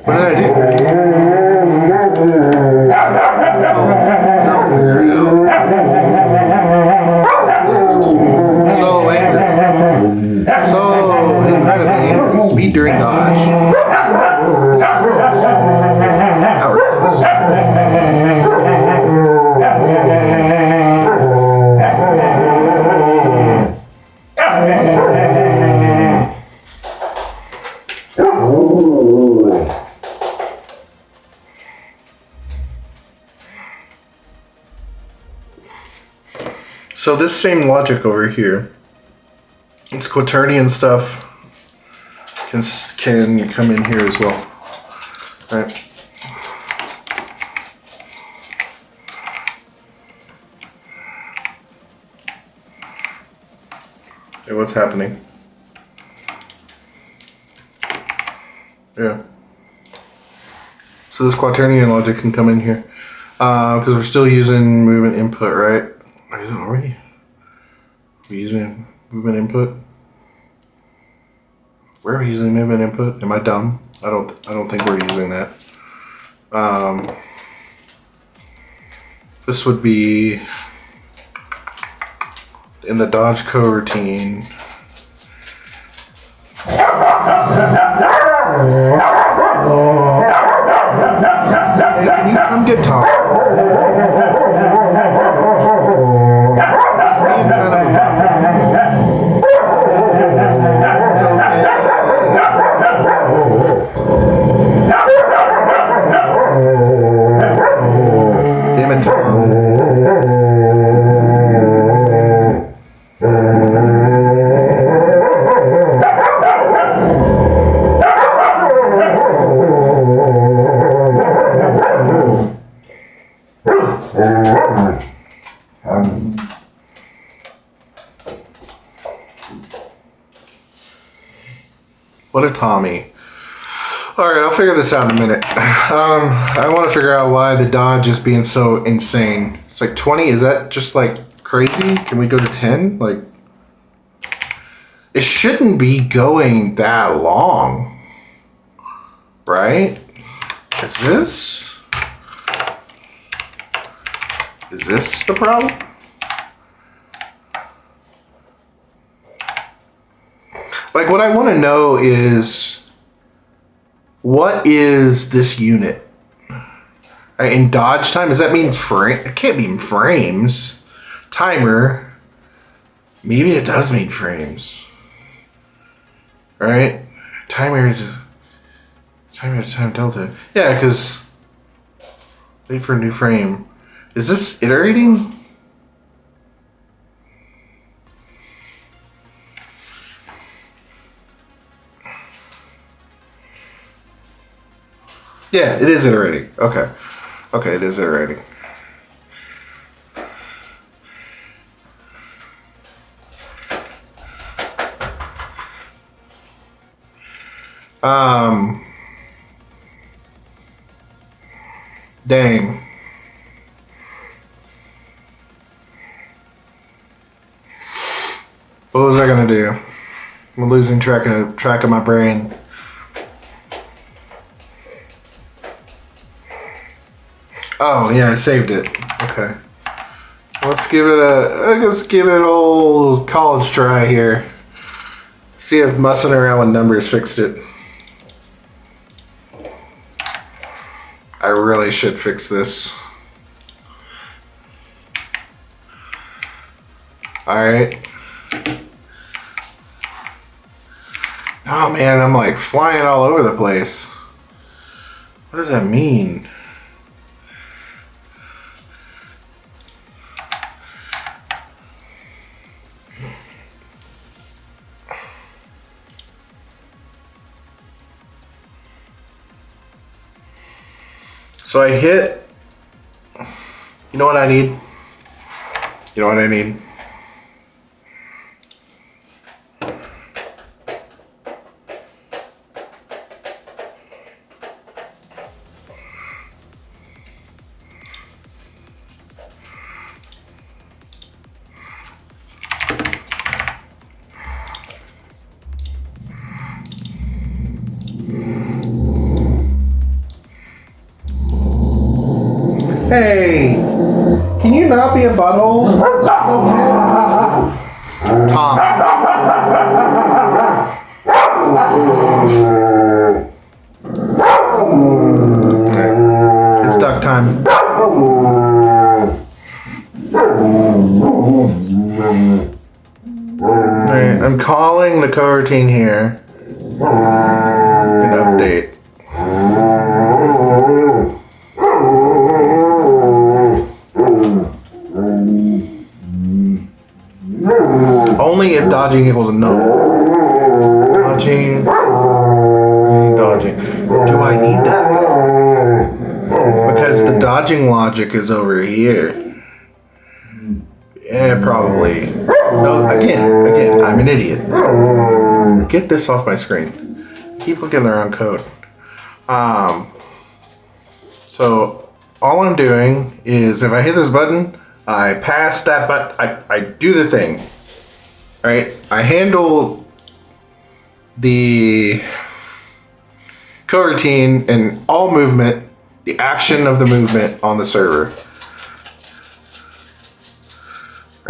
Speaker 1: What did I do? So angry. So incredibly angry. Speed during dodge. So this same logic over here, it's quaternion stuff can come in here as well. All right. Hey, what's happening? Yeah. So this quaternion logic can come in here because we're still using movement input, right? Are we using movement input? Where are we using movement input? Am I dumb? I don't think we're using that. This would be in the dodge coroutine. Hey, can you come get Tom? Damn it, Tom. What a Tommy. Alright, I'll figure this out in a minute. I want to figure out why the dodge is being so insane. It's like 20, is that just like crazy? Can we go to 10? Like, it shouldn't be going that long. Right? Is this the problem? Like, what I want to know is, what is this unit? In dodge time, does that mean frame? It can't mean frames. Timer. Maybe it does mean frames. Right? Timer to time delta. Yeah, because wait for a new frame. Is this iterating? Yeah, it is iterating. Okay. Okay, it is iterating. Dang. What was I gonna do? I'm losing track of my brain. Oh yeah, I saved it. Okay. Let's give it an old college try here. See if mussing around with numbers fixed it. I really should fix this. Alright. Oh man, I'm like flying all over the place. What does that mean? So I hit, you know what I need? You know what I need? Hey, can you not be a butthole? Tom. It's duck time. Alright, I'm calling the coroutine here. An update. Only if dodging equals no. Dodging. Dodging. Do I need that? Because the dodging logic is over here. Yeah, probably. No, again, I'm an idiot. Get this off my screen. Keep looking at the wrong code. So all I'm doing is if I hit this button, I pass that button, I do the thing. Right? I handle the coroutine and all movement, the action of the movement on the server.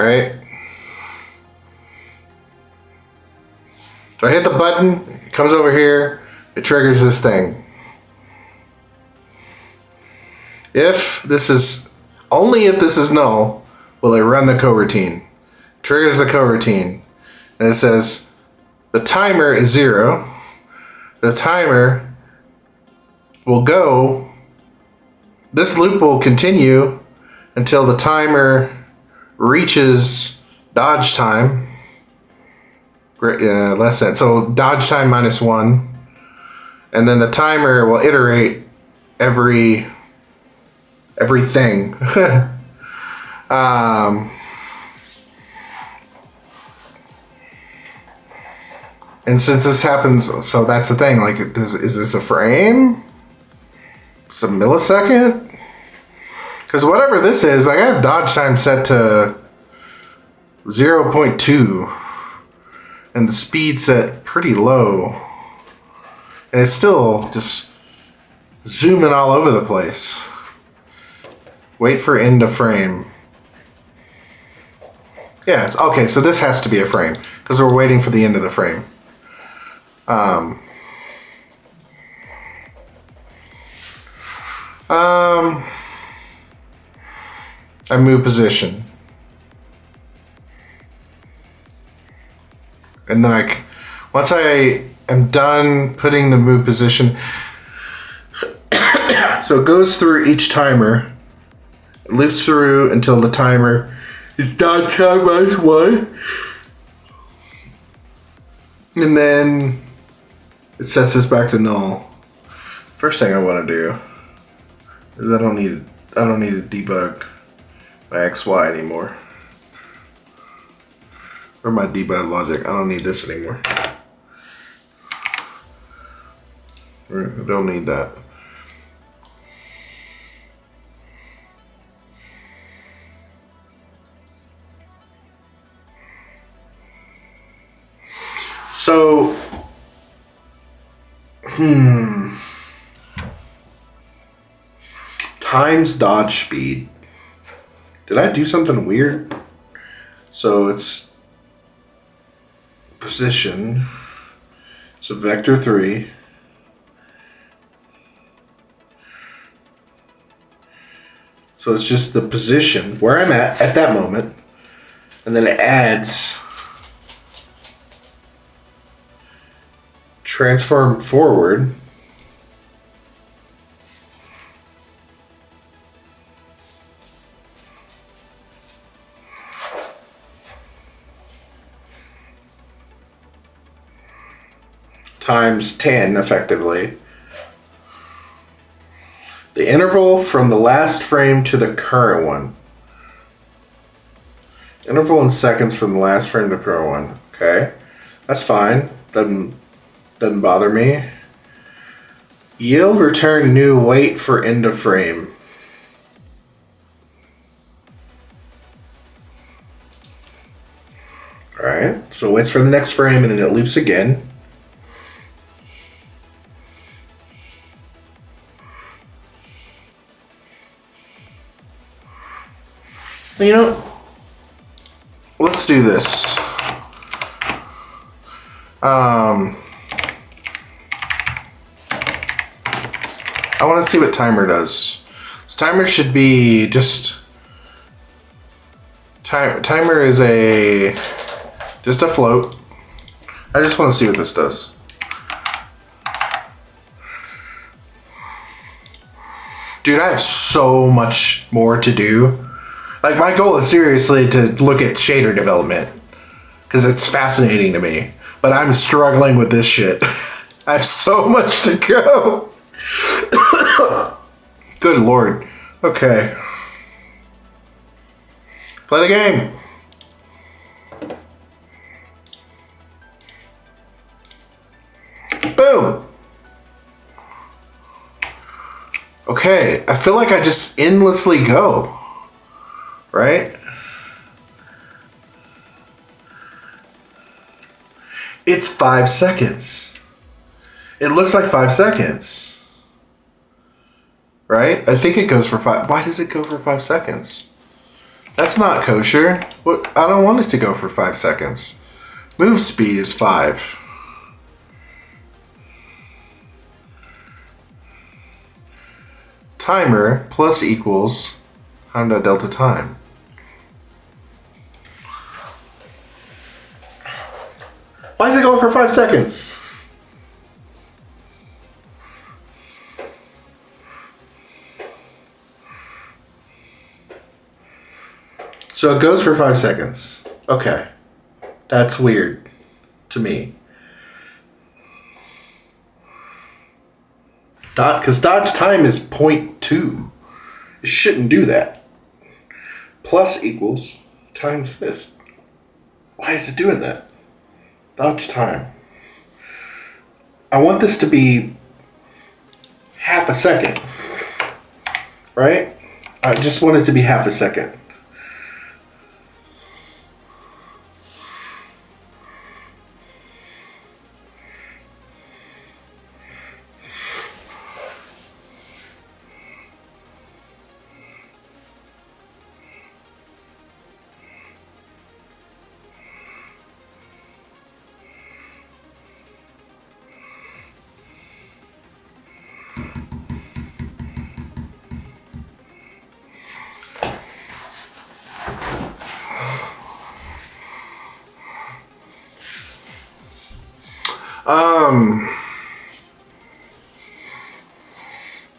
Speaker 1: Right? So I hit the button, it comes over here, it triggers this thing. Only if this is null, will it run the coroutine. Triggers the coroutine. And it says, the timer is 0. The timer will go, this loop will continue until the timer reaches dodge time. Less than, so dodge time -1. And then the timer will iterate everything. And since this happens, so that's the thing, like, is this a frame? It's a millisecond? Because whatever this is, like, I have dodge time set to 0.2. And the speed set pretty low. And it's still just zooming all over the place. Wait for end of frame. Yeah, okay, so this has to be a frame because we're waiting for the end of the frame. I move position. And then once I am done putting the move position, so it goes through each timer, it loops through until the timer is done time minus 1. And then it sets this back to null. First thing I want to do is I don't need to debug my XY anymore. Or my debug logic. I don't need this anymore. I don't need that. So, times dodge speed. Did I do something weird? So it's position. So vector 3. So it's just the position where I'm at that moment. And then it adds transform forward. Times 10 effectively. The interval from the last frame to the current one. Interval in seconds from the last frame to the current one. Okay. That's fine. Doesn't bother me. Yield return new wait for end of frame. Alright. So it waits for the next frame and then it loops again. You know, let's do this. I want to see what timer does. This timer should be just timer is just a float. I just want to see what this does. Dude, I have so much more to do. Like, my goal is seriously to look at shader development because it's fascinating to me, but I'm struggling with this shit. I have so much to go. Good Lord. Okay. Play the game. Boom. Okay, I feel like I just endlessly go. Right? It's 5 seconds. It looks like 5 seconds. Right? I think it goes for 5. Why does it go for 5 seconds? That's not kosher. What? I don't want it to go for 5 seconds. Move speed is 5. Timer plus equals lambda delta time. Why is it going for 5 seconds? So it goes for 5 seconds. Okay. That's weird to me. Because dodge time is 0.2. It shouldn't do that. Plus equals times this. Why is it doing that? Dodge time. I want this to be half a second. Right? I just want it to be half a second.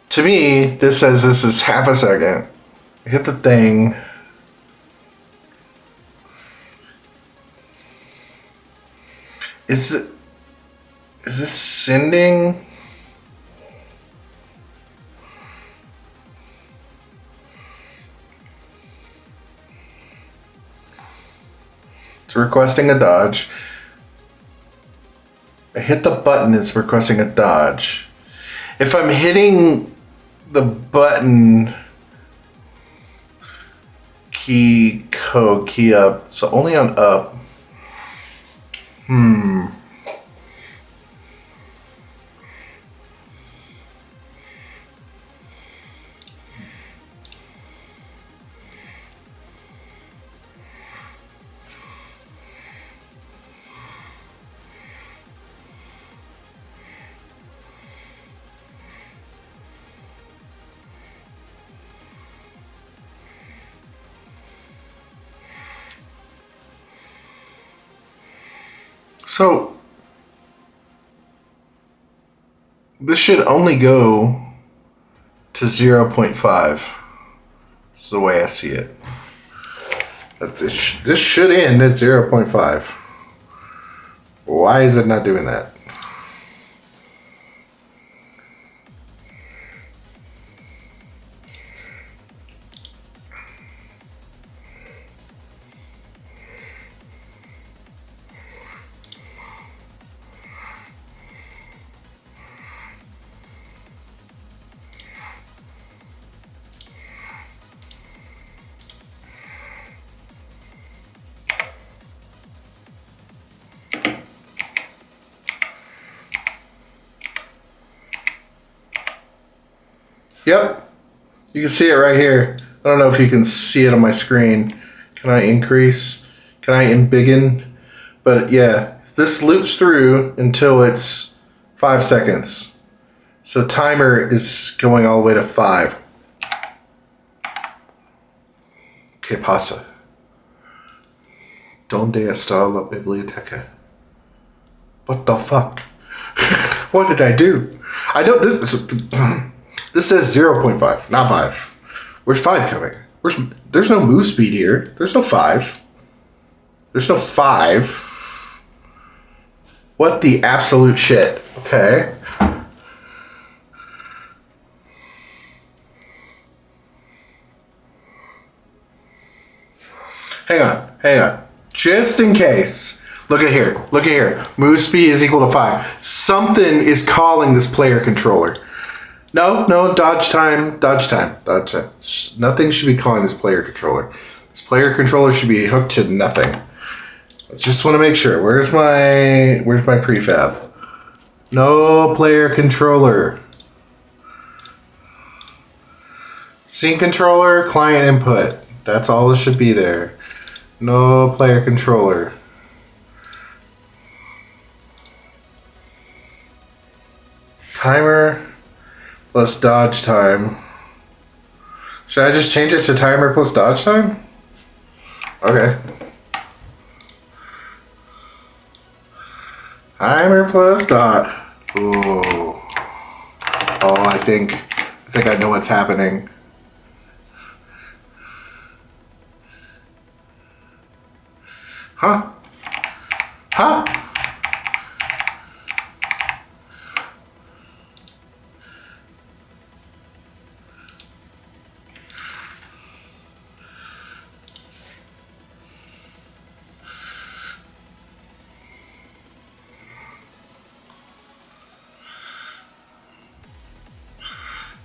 Speaker 1: To me, this says this is half a second. Hit the thing. Is this sending? It's requesting a dodge. I hit the button, it's requesting a dodge. If I'm hitting the button key code, key up, so only on up. So this should only go to 0.5. Is the way I see it. This should end at 0.5. Why is it not doing that? Yep, you can see it right here. I don't know if you can see it on my screen. Can I increase? Can I embiggen? But yeah, this loops through until it's 5 seconds. So timer is going all the way to 5. ¿Qué pasa? ¿Dónde está la biblioteca? What the fuck? What did I do? I don't. This says 0.5, not 5. Where's 5 coming? There's no move speed here. There's no 5. There's no 5. What the absolute shit? Okay. Hang on. Just in case. Look at here. Move speed is equal to 5. Something is calling this player controller. No, dodge time. Nothing should be calling this player controller. This player controller should be hooked to nothing. I just want to make sure. Where's my prefab? No player controller. Scene controller, client input. That's all that should be there. No player controller. Timer plus dodge time. Should I just change it to timer plus dodge time? Okay. Timer plus dodge. Ooh. Oh, I think I know what's happening. Huh?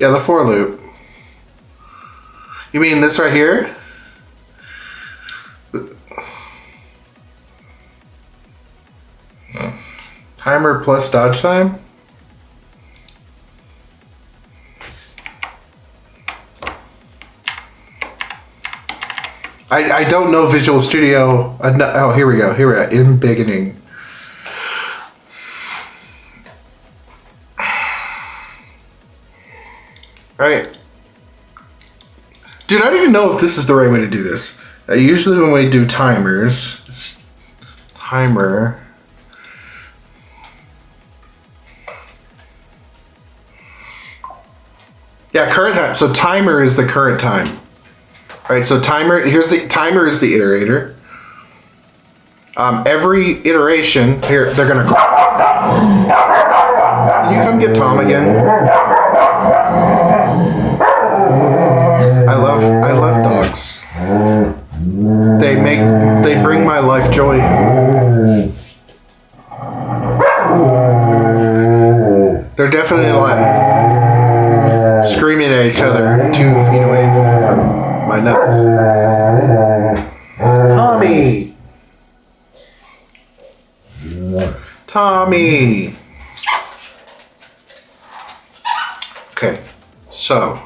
Speaker 1: Yeah, the for loop. You mean this right here? Timer plus dodge time? I don't know Visual Studio. Oh, here we go. In beginning. Alright. Dude, I don't even know if this is the right way to do this. Usually when we do timers, it's timer Yeah, current time. So timer is the current time. Right, so timer, here's the timer is the iterator. Every iteration, here, they're gonna, can you come get Tom again? I love dogs. They bring my life joy. They're definitely like screaming at each other 2 feet away from my nuts. Tommy! Tommy! Okay, so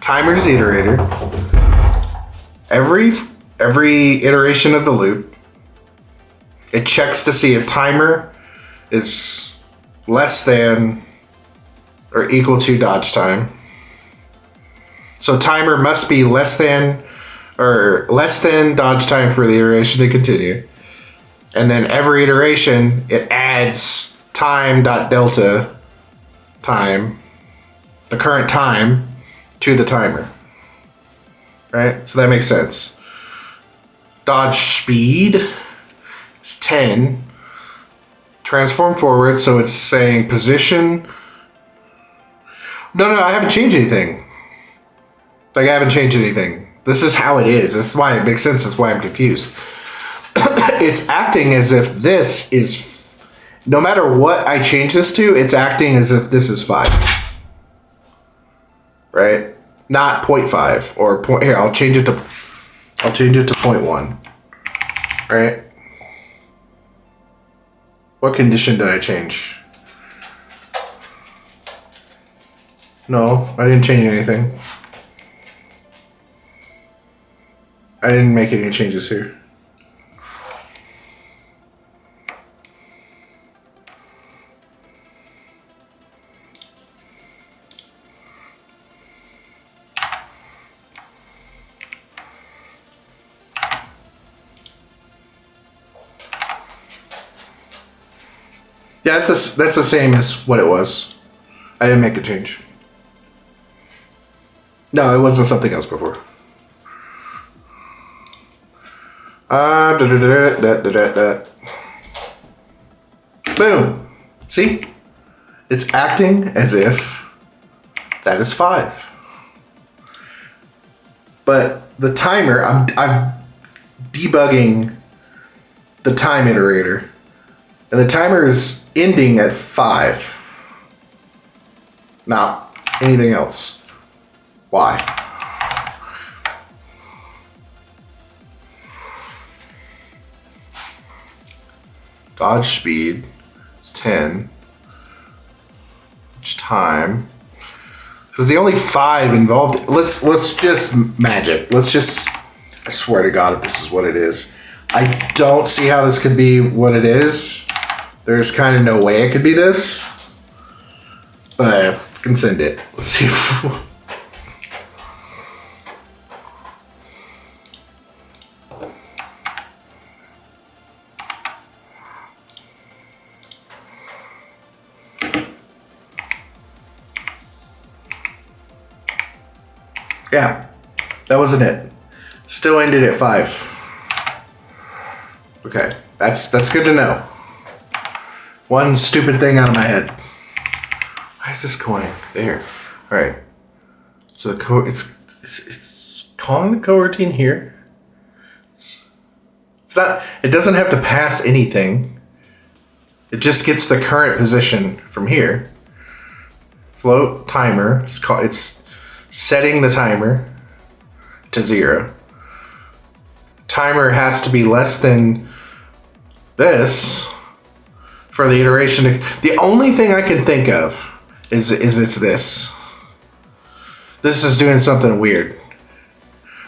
Speaker 1: timer's the iterator. Every iteration of the loop, it checks to see if timer is less than or equal to dodge time. So timer must be less than dodge time for the iteration to continue. And then every iteration, it adds time.delta time, the current time, to the timer. Right? So that makes sense. Dodge speed is 10. Transform forward, so it's saying position. No, I haven't changed anything. Like, I haven't changed anything. This is how it is. This is why it makes sense. That's why I'm confused. It's acting as if this is, no matter what I change this to, it's acting as if this is 5. Right? Not 0.5 or point. Here, I'll change it to 0.1. Right? What condition did I change? No, I didn't change anything. I didn't make any changes here. Yeah, that's the same as what it was. I didn't make a change. No, it wasn't something else before. Boom. See? It's acting as if that is 5. But the timer, I'm debugging the time iterator. And the timer is ending at 5. Not anything else. Why? Dodge speed is 10. Each time. Because the only 5 involved. Let's just magic. Let's just. I swear to God, if this is what it is. I don't see how this could be what it is. There's kind of no way it could be this. But I can send it. Let's see if. Yeah, that wasn't it. Still ended at 5. Okay, that's good to know. One stupid thing out of my head. Why is this going there? All right. So it's calling the coroutine here. It's not. It doesn't have to pass anything. It just gets the current position from here. Float timer. It's setting the timer to 0. Timer has to be less than this for the iteration. The only thing I can think of is it's this. This is doing something weird.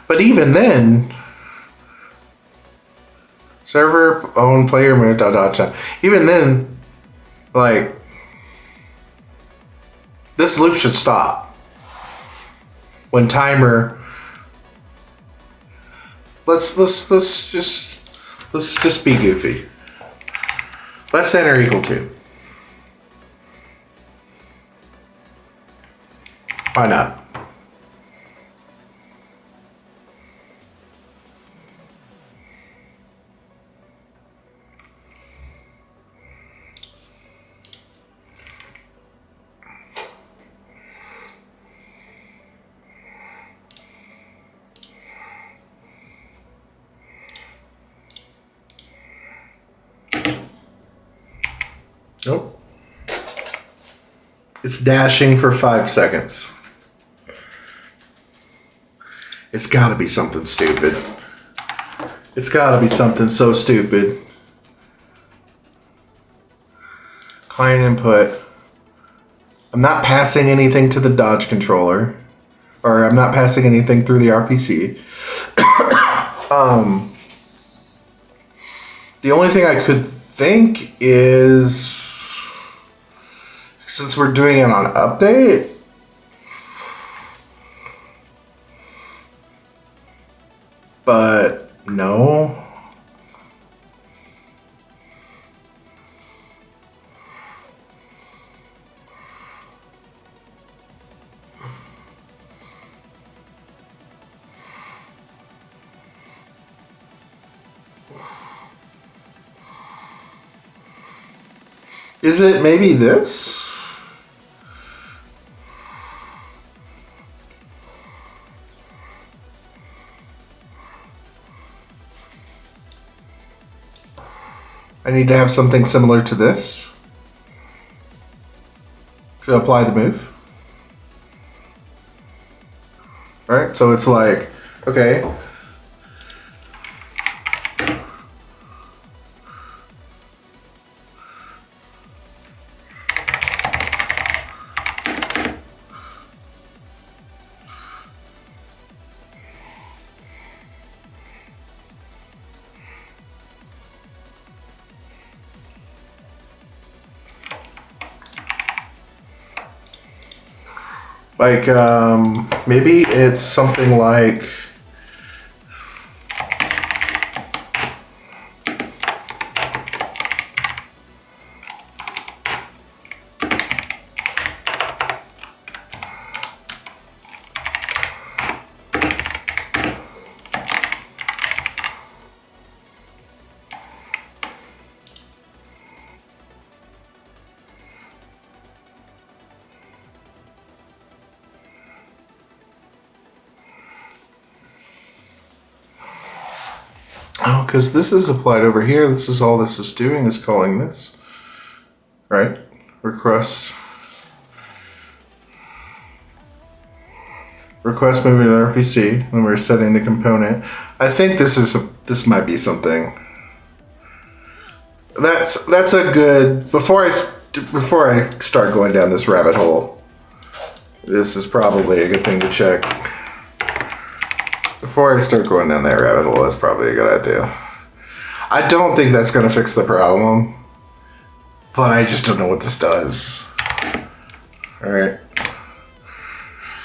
Speaker 1: But even then, server own player minute dot. Even then, like, this loop should stop when timer. Let's just be goofy. Less than or equal to. Why not? Nope. It's dashing for 5 seconds. It's gotta be something stupid. It's gotta be something so stupid. Client input. I'm not passing anything to the Dodge controller. Or I'm not passing anything through the RPC. The only thing I could think is, since we're doing it on update, but no. Is it maybe this? I need to have something similar to this to apply the move. Right? So it's like, okay. Like, maybe it's something like, oh, because this is applied over here. This is all this is doing, is calling this. Right? Request moving to RPC when we're setting the component. I think this might be something. That's a good, before I start going down this rabbit hole, this is probably a good thing to check. Before I start going down that rabbit hole, that's probably a good idea. I don't think that's going to fix the problem, but I just don't know what this does. Alright.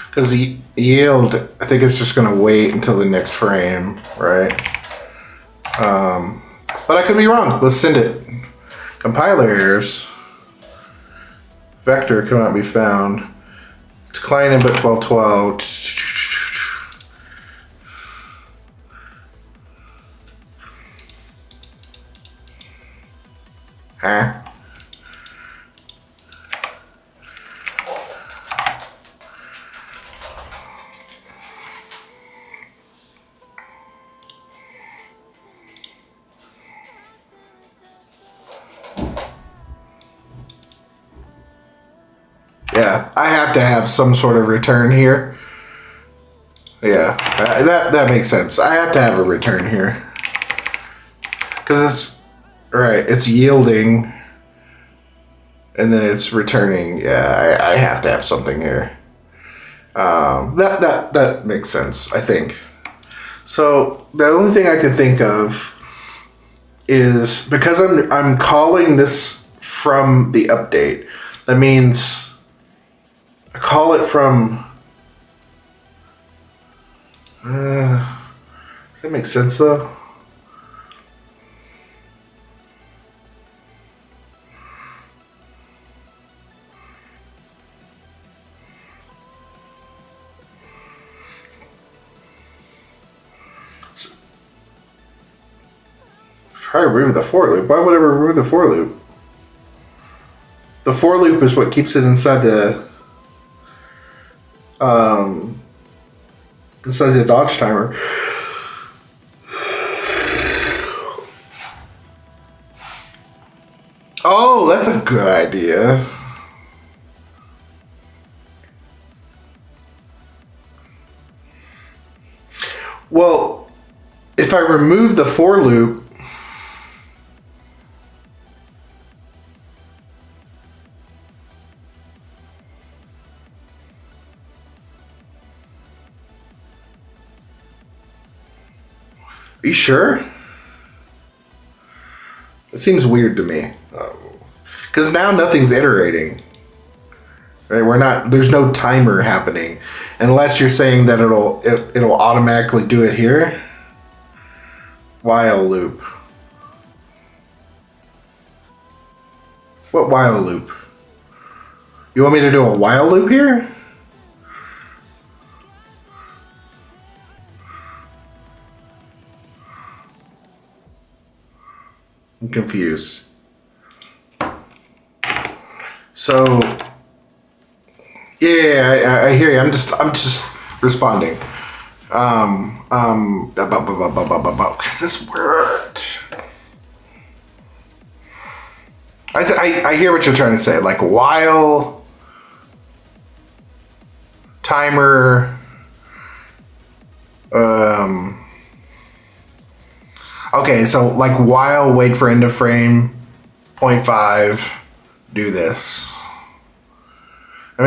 Speaker 1: Because the yield, I think it's just going to wait until the next frame, right? But I could be wrong. Let's send it. Compiler errors. Vector cannot be found. Client input 1212. Huh? Yeah, I have to have some sort of return here. Yeah, that makes sense. I have to have a return here. Because it's, right, it's yielding. And then it's returning. Yeah, I have to have something here. That makes sense, I think. So the only thing I could think of is, because I'm calling this from the update, that means I call it from, does that make sense though? Try to remove the for loop. Why would I remove the for loop? The for loop is what keeps it inside the dodge timer. Oh, that's a good idea. Well, if I remove the for loop, are you sure? It seems weird to me. Because now nothing's iterating. Right? We're not. There's no timer happening, unless you're saying that it'll automatically do it here. While loop. What while loop? You want me to do a while loop here? I'm confused. So, yeah, I hear you. I'm just responding. Because this worked. I hear what you're trying to say. Like while timer. Okay, so like while wait for end of frame 0.5, do this. I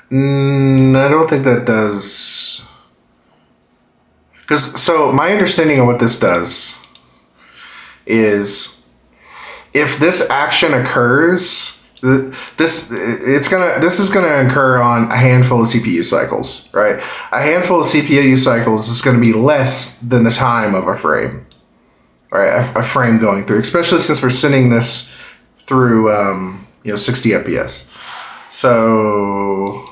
Speaker 1: mean, I don't think that does. Because, so my understanding of what this does is if this action occurs, this is gonna occur on a handful of CPU cycles, right? A handful of CPU cycles is going to be less than the time of a frame, right? A frame going through, especially since we're sending this through 60 FPS. So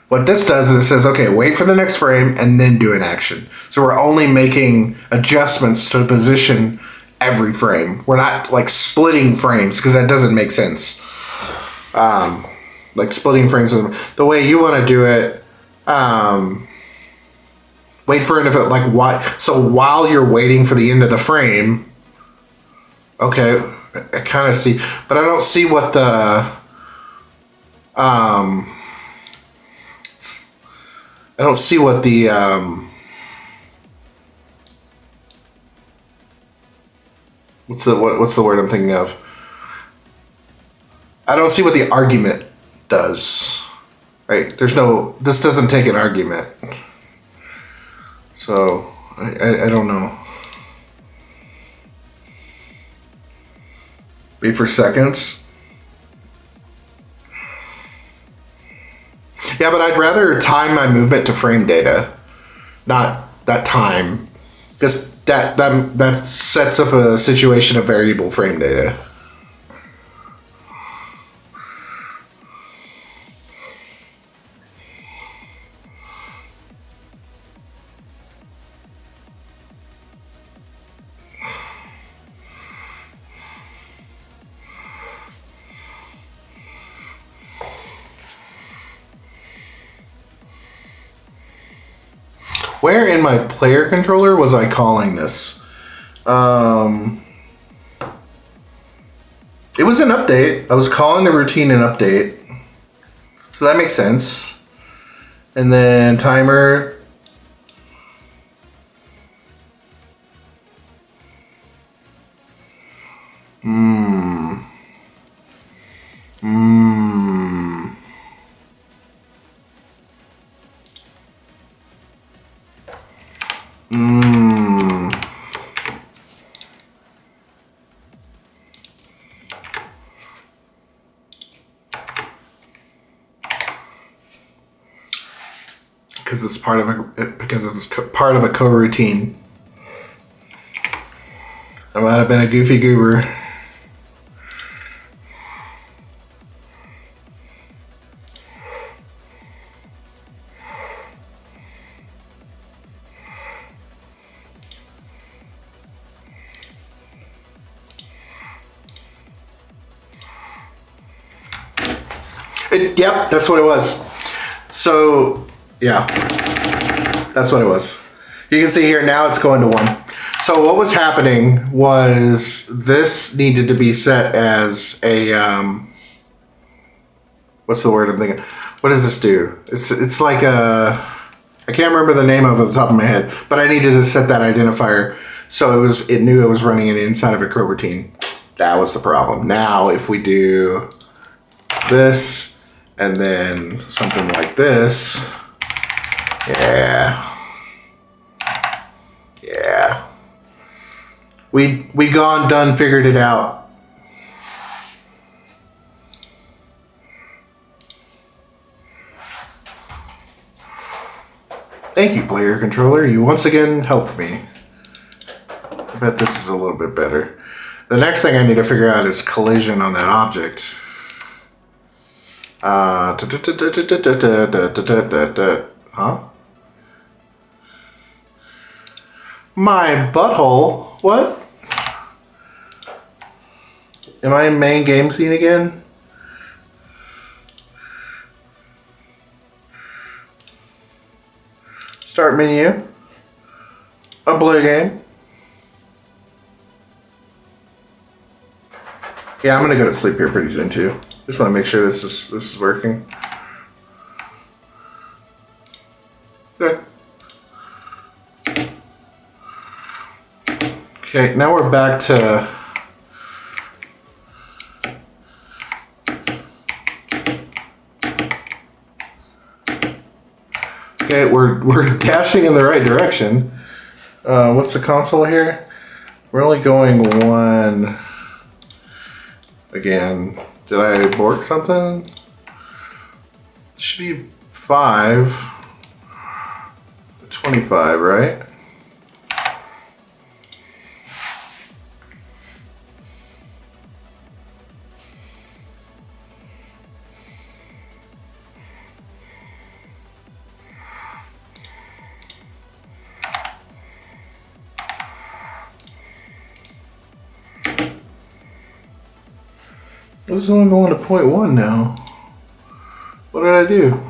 Speaker 1: what this does is it says, okay, wait for the next frame and then do an action. So we're only making adjustments to position every frame. We're not like splitting frames because that doesn't make sense. Like splitting frames. The way you want to do it, wait for it if it like what. So while you're waiting for the end of the frame, okay, I kind of see, but I don't see what the I don't see what the what's the word I'm thinking of? I don't see what the argument does. Right? This doesn't take an argument. So I don't know. Wait for seconds. Yeah, but I'd rather time my movement to frame data, not that time, because that sets up a situation of variable frame data. Where in my player controller was I calling this? It was an update. I was calling the routine an update. So that makes sense. And then timer. Because it's part of a coroutine. I might have been a goofy goober. Yep, that's what it was. So, yeah, that's what it was. You can see here now it's going to 1. So what was happening was this needed to be set as a, what's the word I'm thinking? What does this do? It's like a, I can't remember the name of it off the top of my head, but I needed to set that identifier so it knew it was running it inside of a coroutine. That was the problem. Now if we do this and then something like this, yeah. We gone, done, figured it out. Thank you, player controller. You once again helped me. I bet this is a little bit better. The next thing I need to figure out is collision on that object. Huh? My butthole? What? Am I in main game scene again? Start menu. Upload game. Yeah, I'm gonna go to sleep here pretty soon too. Just want to make sure this is working. Good. Okay, now we're back to okay, we're dashing in the right direction. What's the console here? We're only going 1 again. Did I bork something? It should be 5. 25, right? This is only going to 0.1 now. What did I do?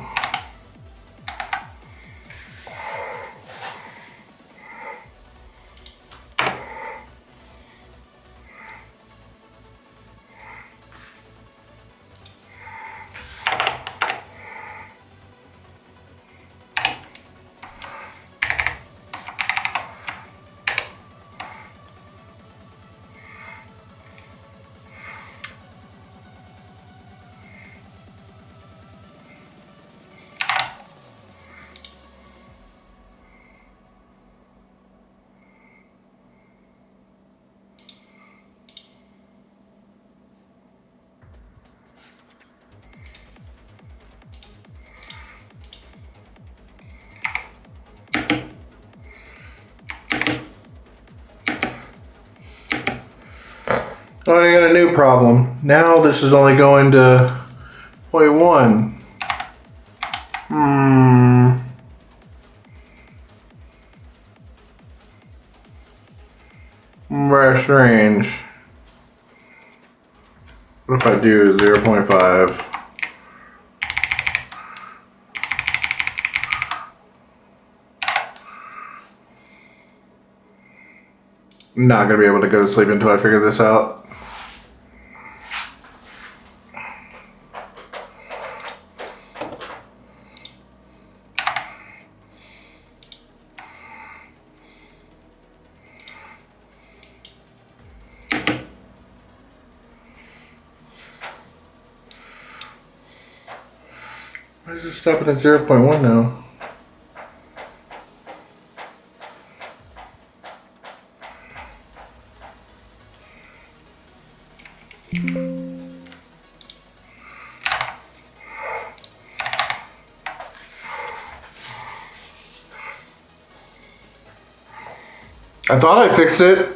Speaker 1: Oh, I got a new problem. Now this is only going to 0.1. Very strange. What if I do 0.5? I'm not going to be able to go to sleep until I figure this out. Why is it stopping at 0.1 now? I thought I fixed it.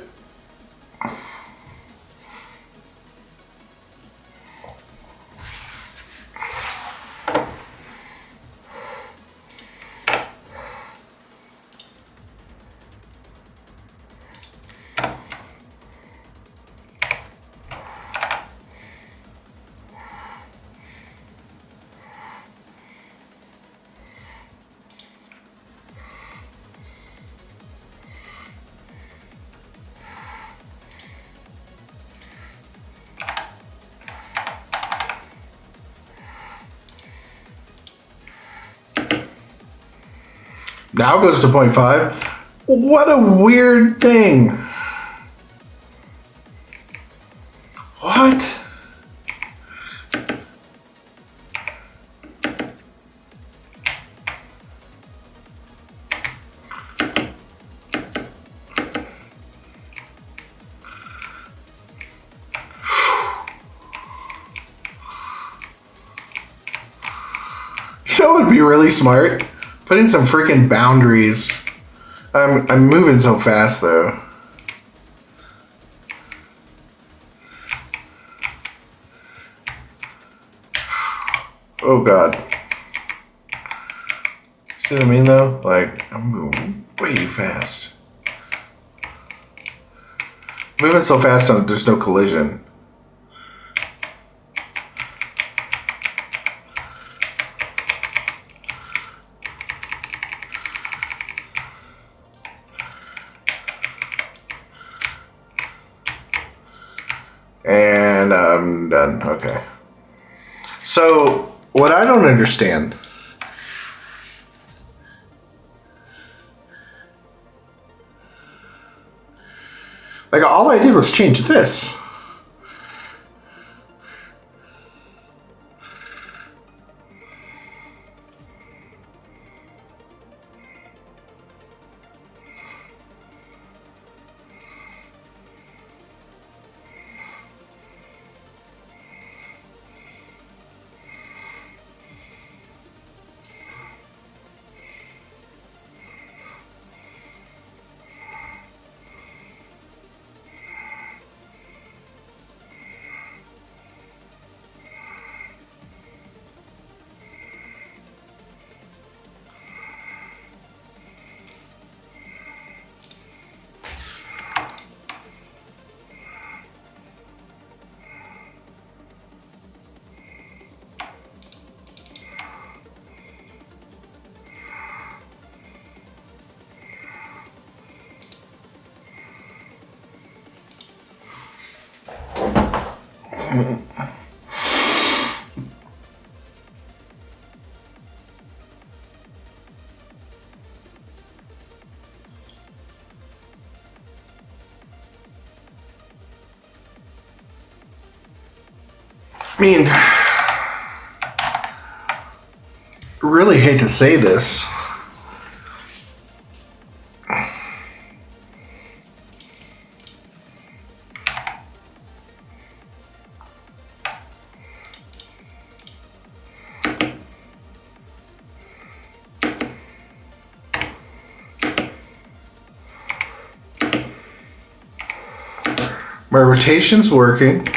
Speaker 1: Now goes to 0.5. What a weird thing. What? You know what would be really smart? Putting some freaking boundaries. I'm moving so fast though. Oh god. See what I mean though? Like, I'm moving way too fast. Moving so fast there's no collision. And I'm done. Okay. So, what I don't understand. Like, all I did was change this. I mean, really hate to say this. My rotation's working.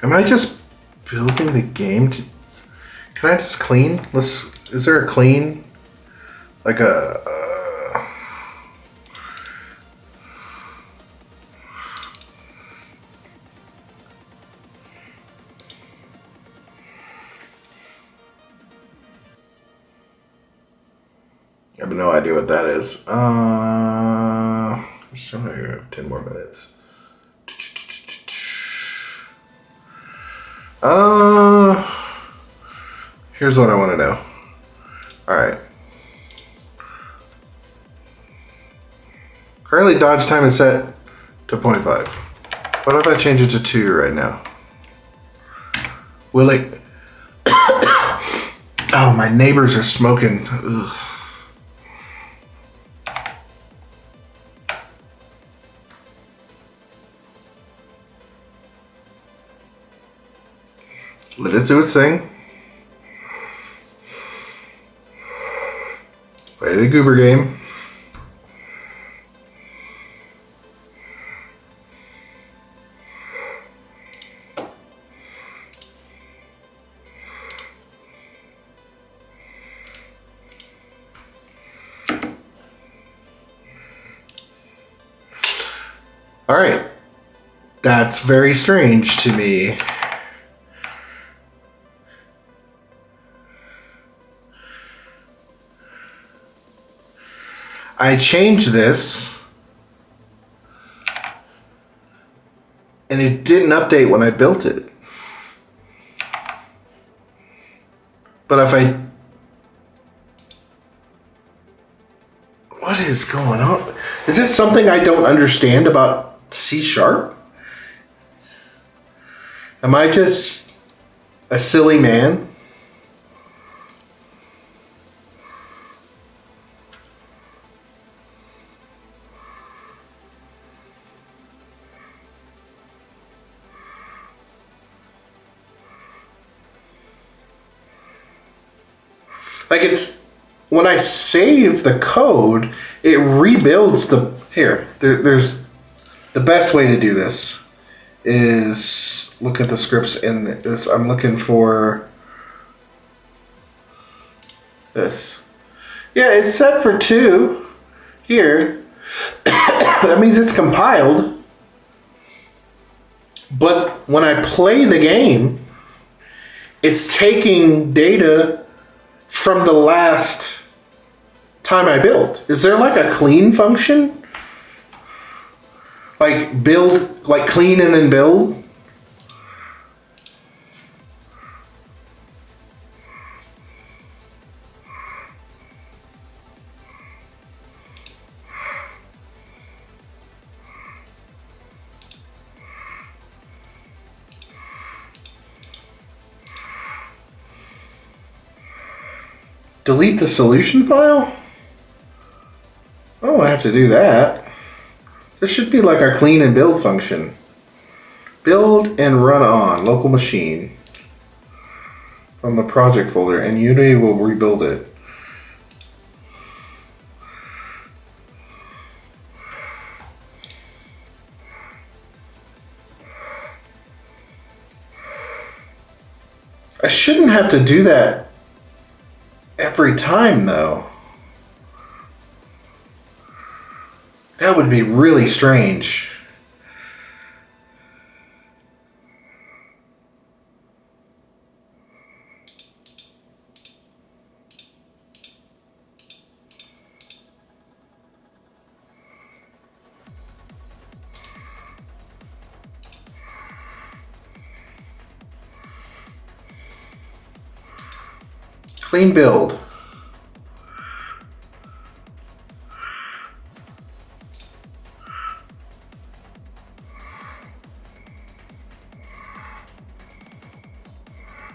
Speaker 1: Am I just building the game to... Can I just clean? Is there a clean? Like a... I have no idea what that is. Still have 10 more minutes. Here's what I want to know. Alright. Currently dodge time is set to 0.5. What if I change it to 2 right now? Will it... Oh, my neighbors are smoking. Ugh. Let it do its thing. Play the goober game. All right. That's very strange to me. I changed this and it didn't update when I built it. But if I... What is going on? Is this something I don't understand about C#? Am I just a silly man? Like it's, when I save the code, it rebuilds the, there's, the best way to do this is look at the scripts in this. I'm looking for this. Yeah, it's set for 2 here. That means it's compiled. But when I play the game, it's taking data from the last time I built. Is there like a clean function? Like build, like clean and then build? Delete the solution file? Oh, I have to do that. There should be like a clean and build function. Build and run on local machine from the project folder, and Unity will rebuild it. I shouldn't have to do that every time, though. That would be really strange. Clean build.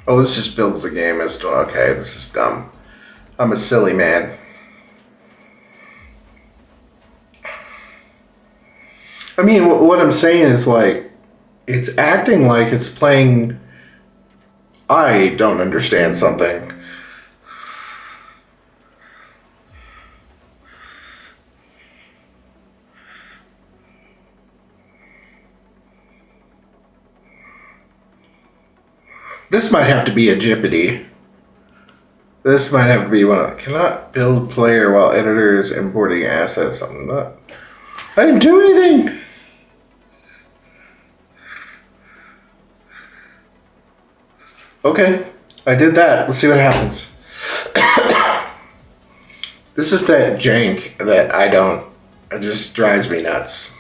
Speaker 1: Oh, this just builds the game as to, okay, this is dumb. I'm a silly man. I mean, what I'm saying is like, it's acting like it's playing, I don't understand something. This might have to be a Jeopardy. This might have to be one of, cannot build player while editor is importing assets. I'm not, I didn't do anything. Okay, I did that. Let's see what happens. This is that jank that it just drives me nuts.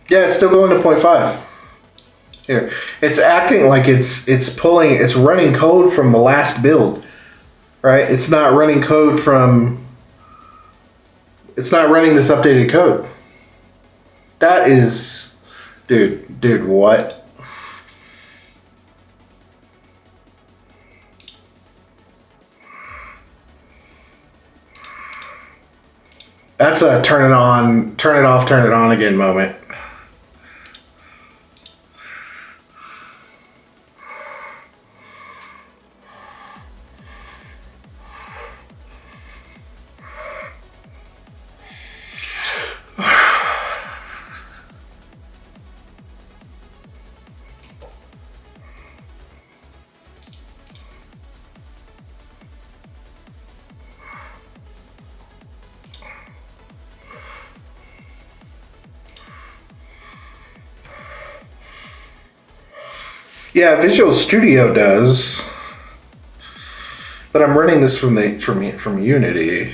Speaker 1: Yeah, it's still going to 0.5. Here, it's acting like it's running code from the last build, right? It's not running code from. It's not running this updated code. That is, dude, what? That's a turn it on, turn it off, turn it on again moment. Yeah, Visual Studio does. But I'm running this from Unity.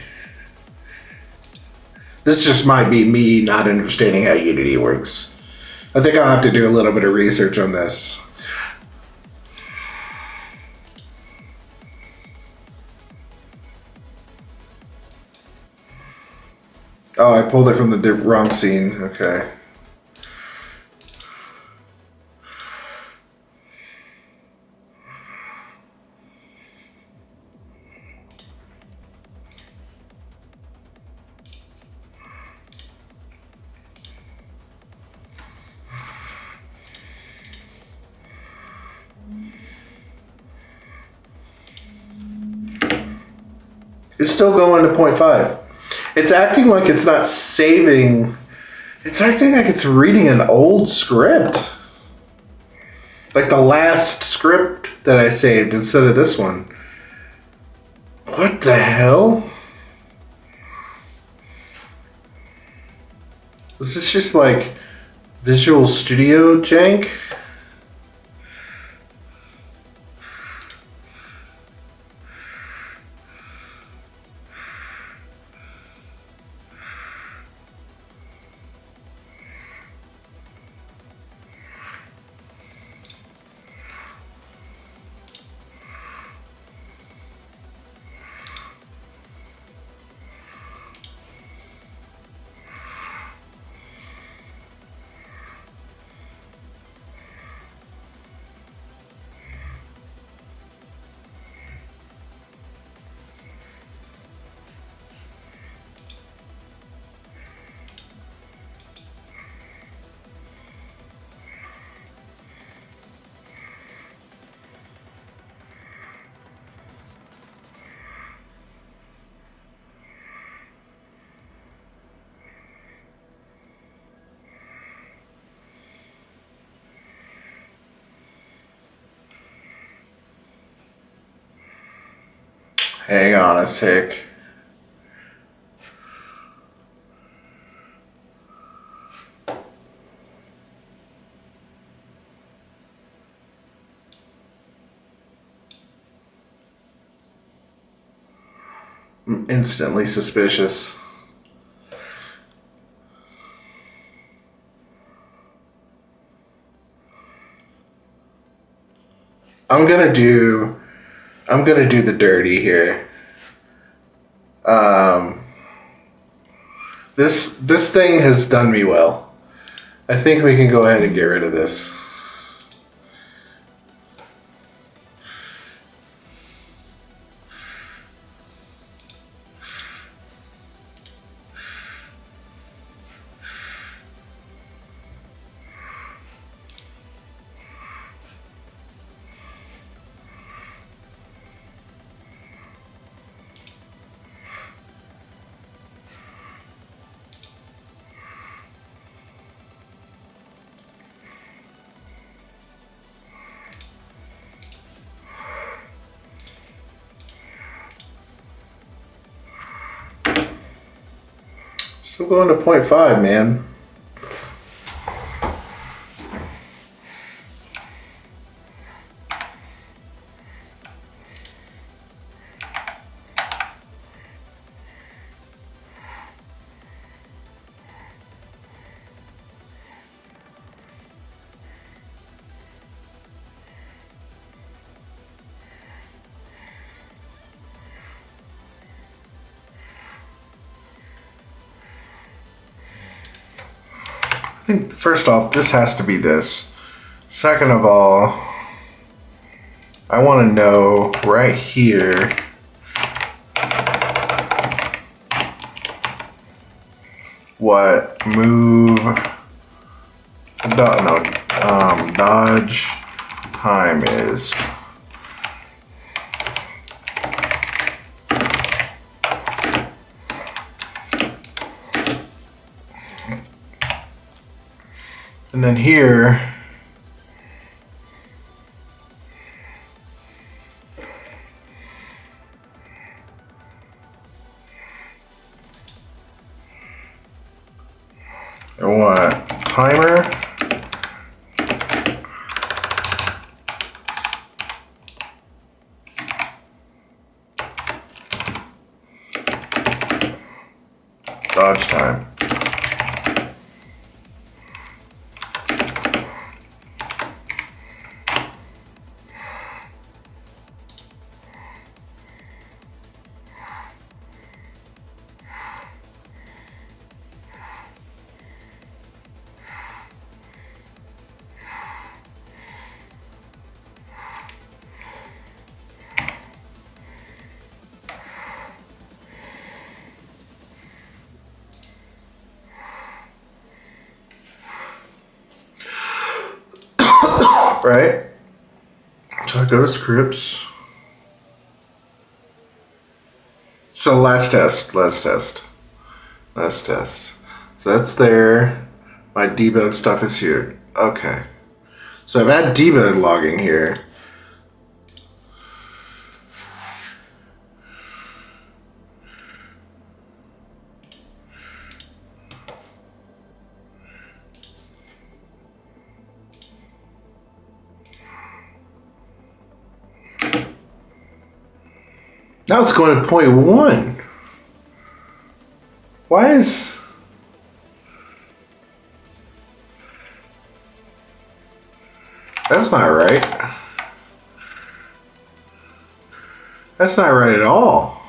Speaker 1: This just might be me not understanding how Unity works. I think I'll have to do a little bit of research on this. Oh, I pulled it from the wrong scene. Okay. It's still going to 0.5. It's acting like it's not saving. It's acting like it's reading an old script. Like the last script that I saved instead of this one. What the hell? Is this just like Visual Studio jank? Hang on a sec. I'm instantly suspicious. I'm gonna do the dirty here. This thing has done me well. I think we can go ahead and get rid of this. Still going to 0.5, man. I think first off, this has to be this. Second of all, I want to know right here what move dodge time is. And then here, I want timer dodge time. Right? So I go to scripts. So last test. So that's there. My debug stuff is here. Okay. So I've had debug logging here. Now it's going to 0.1. Why is... That's not right. That's not right at all.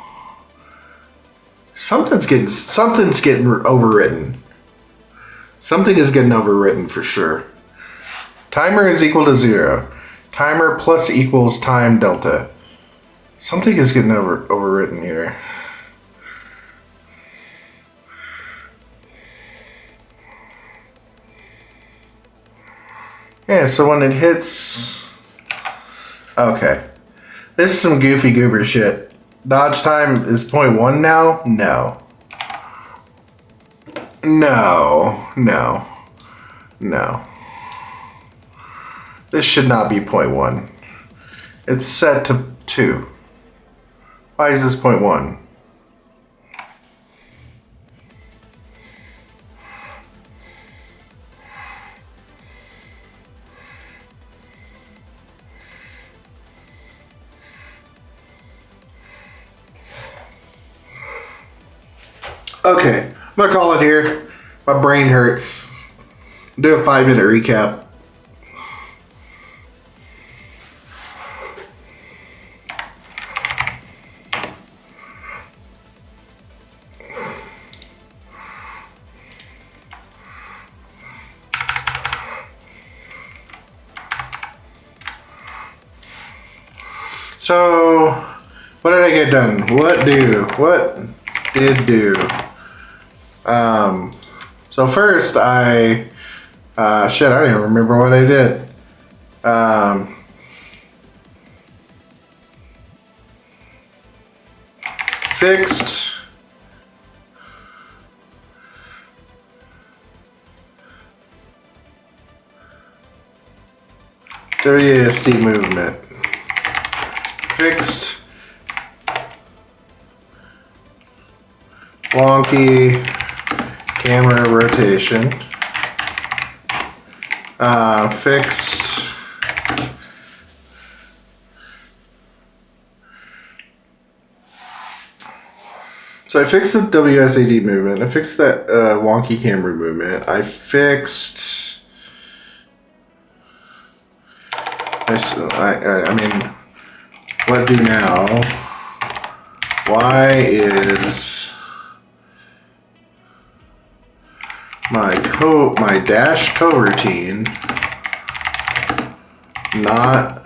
Speaker 1: Something's getting overwritten. Something is getting overwritten for sure. Timer is equal to 0. Timer plus equals time delta. Something is getting overwritten here. Yeah, so when it hits... Okay. This is some goofy goober shit. Dodge time is 0.1 now? No. No. This should not be 0.1. It's set to 2. Why is this 0.1? Okay, I'm gonna call it here. My brain hurts. Do a 5-minute recap. So, what did I get done? What did do? So first I, shit, I don't even remember what I did. Fixed WASD movement. Fixed wonky camera rotation. Fixed so I fixed the WSAD movement. I fixed that wonky camera movement. I fixed I mean, what do now? Why is my dash coroutine not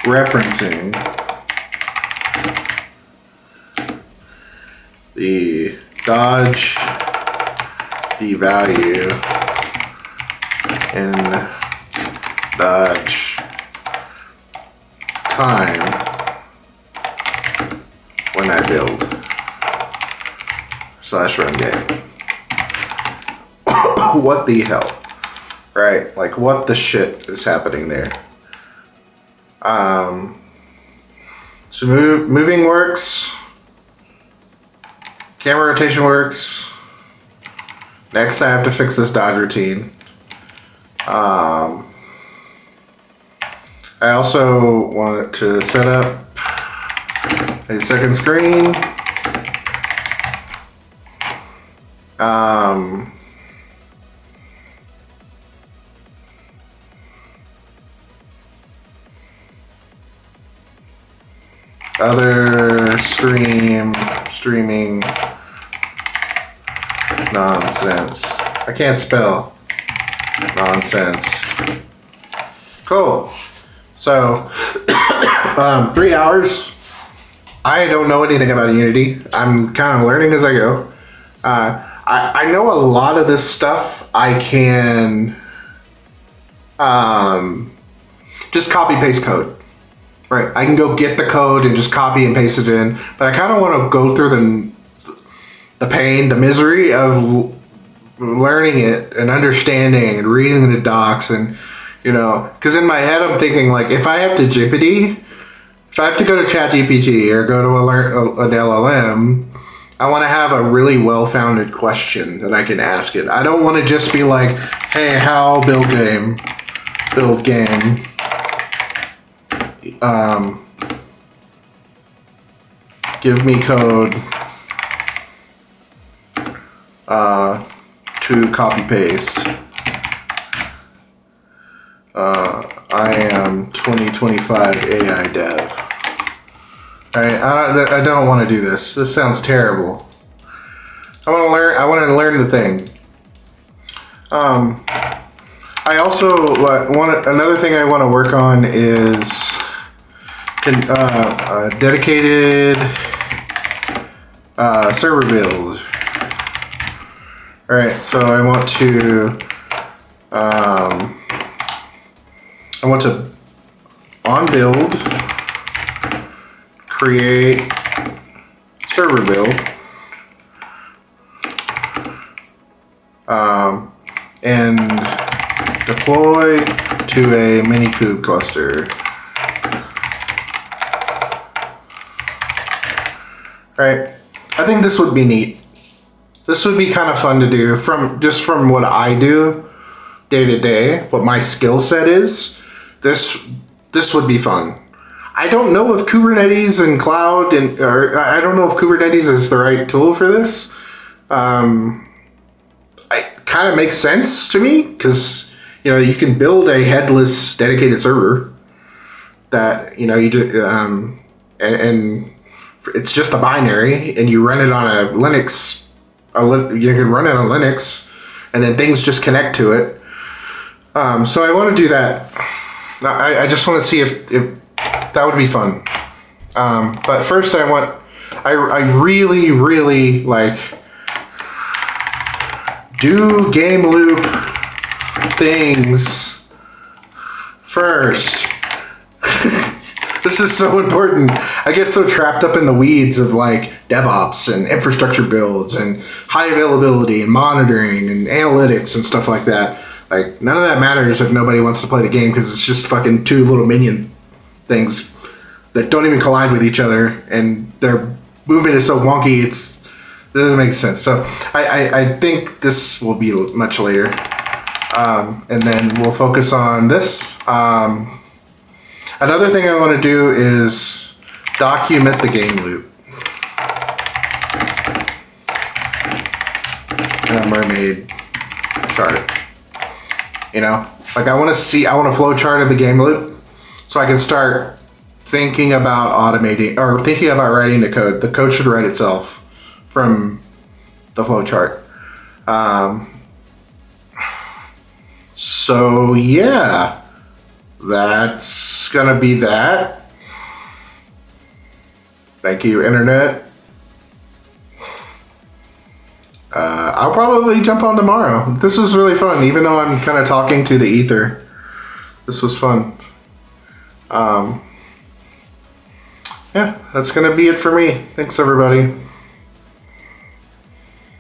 Speaker 1: referencing the dodge value in dodge time when I build / run game. What the hell? Right? Like, what the shit is happening there? So moving works. Camera rotation works. Next, I have to fix this dodge routine. I also want to set up a second screen. Um, other streaming nonsense. I can't spell nonsense. Cool. So, 3 hours. I don't know anything about Unity. I'm kind of learning as I go. I know a lot of this stuff I can just copy paste code. Right, I can go get the code and just copy and paste it in, but I kind of want to go through the pain, the misery of learning it and understanding and reading the docs, and because in my head I'm thinking, like, if I have to if I have to go to ChatGPT or go to an LLM, I want to have a really well-founded question that I can ask it. I don't want to just be like, hey, how build game. Give me code to copy paste. I am 2025 AI dev. Alright, I don't want to do this. This sounds terrible. I want to learn the thing. I also another thing I want to work on is dedicated server build. All right, so I want to on build create server build and deploy to a Minikube cluster. Right, I think this would be neat. This would be kind of fun to do from what I do day to day, what my skill set is. This would be fun. I don't know if Kubernetes and cloud or I don't know if Kubernetes is the right tool for this. It kind of makes sense to me because you can build a headless dedicated server that you do, and it's just a binary, and you run it on a Linux. You can run it on Linux, and then things just connect to it. So I want to do that. I just want to see if that would be fun. But first, I really, really like do game loop things first. This is so important. I get so trapped up in the weeds of like DevOps and infrastructure builds and high availability and monitoring and analytics and stuff like that. Like, none of that matters if nobody wants to play the game because it's just fucking two little minion things that don't even collide with each other, and their movement is so wonky it doesn't make sense. So I think this will be much later, and then we'll focus on this. Another thing I want to do is document the game loop. And a mermaid chart. Like I want a flow chart of the game loop so I can start thinking about automating or thinking about writing the code. The code should write itself from the flow chart. So yeah, that's gonna be that. Thank you, internet. I'll probably jump on tomorrow. This was really fun, even though I'm kind of talking to the ether. This was fun. Yeah, that's gonna be it for me. Thanks, everybody.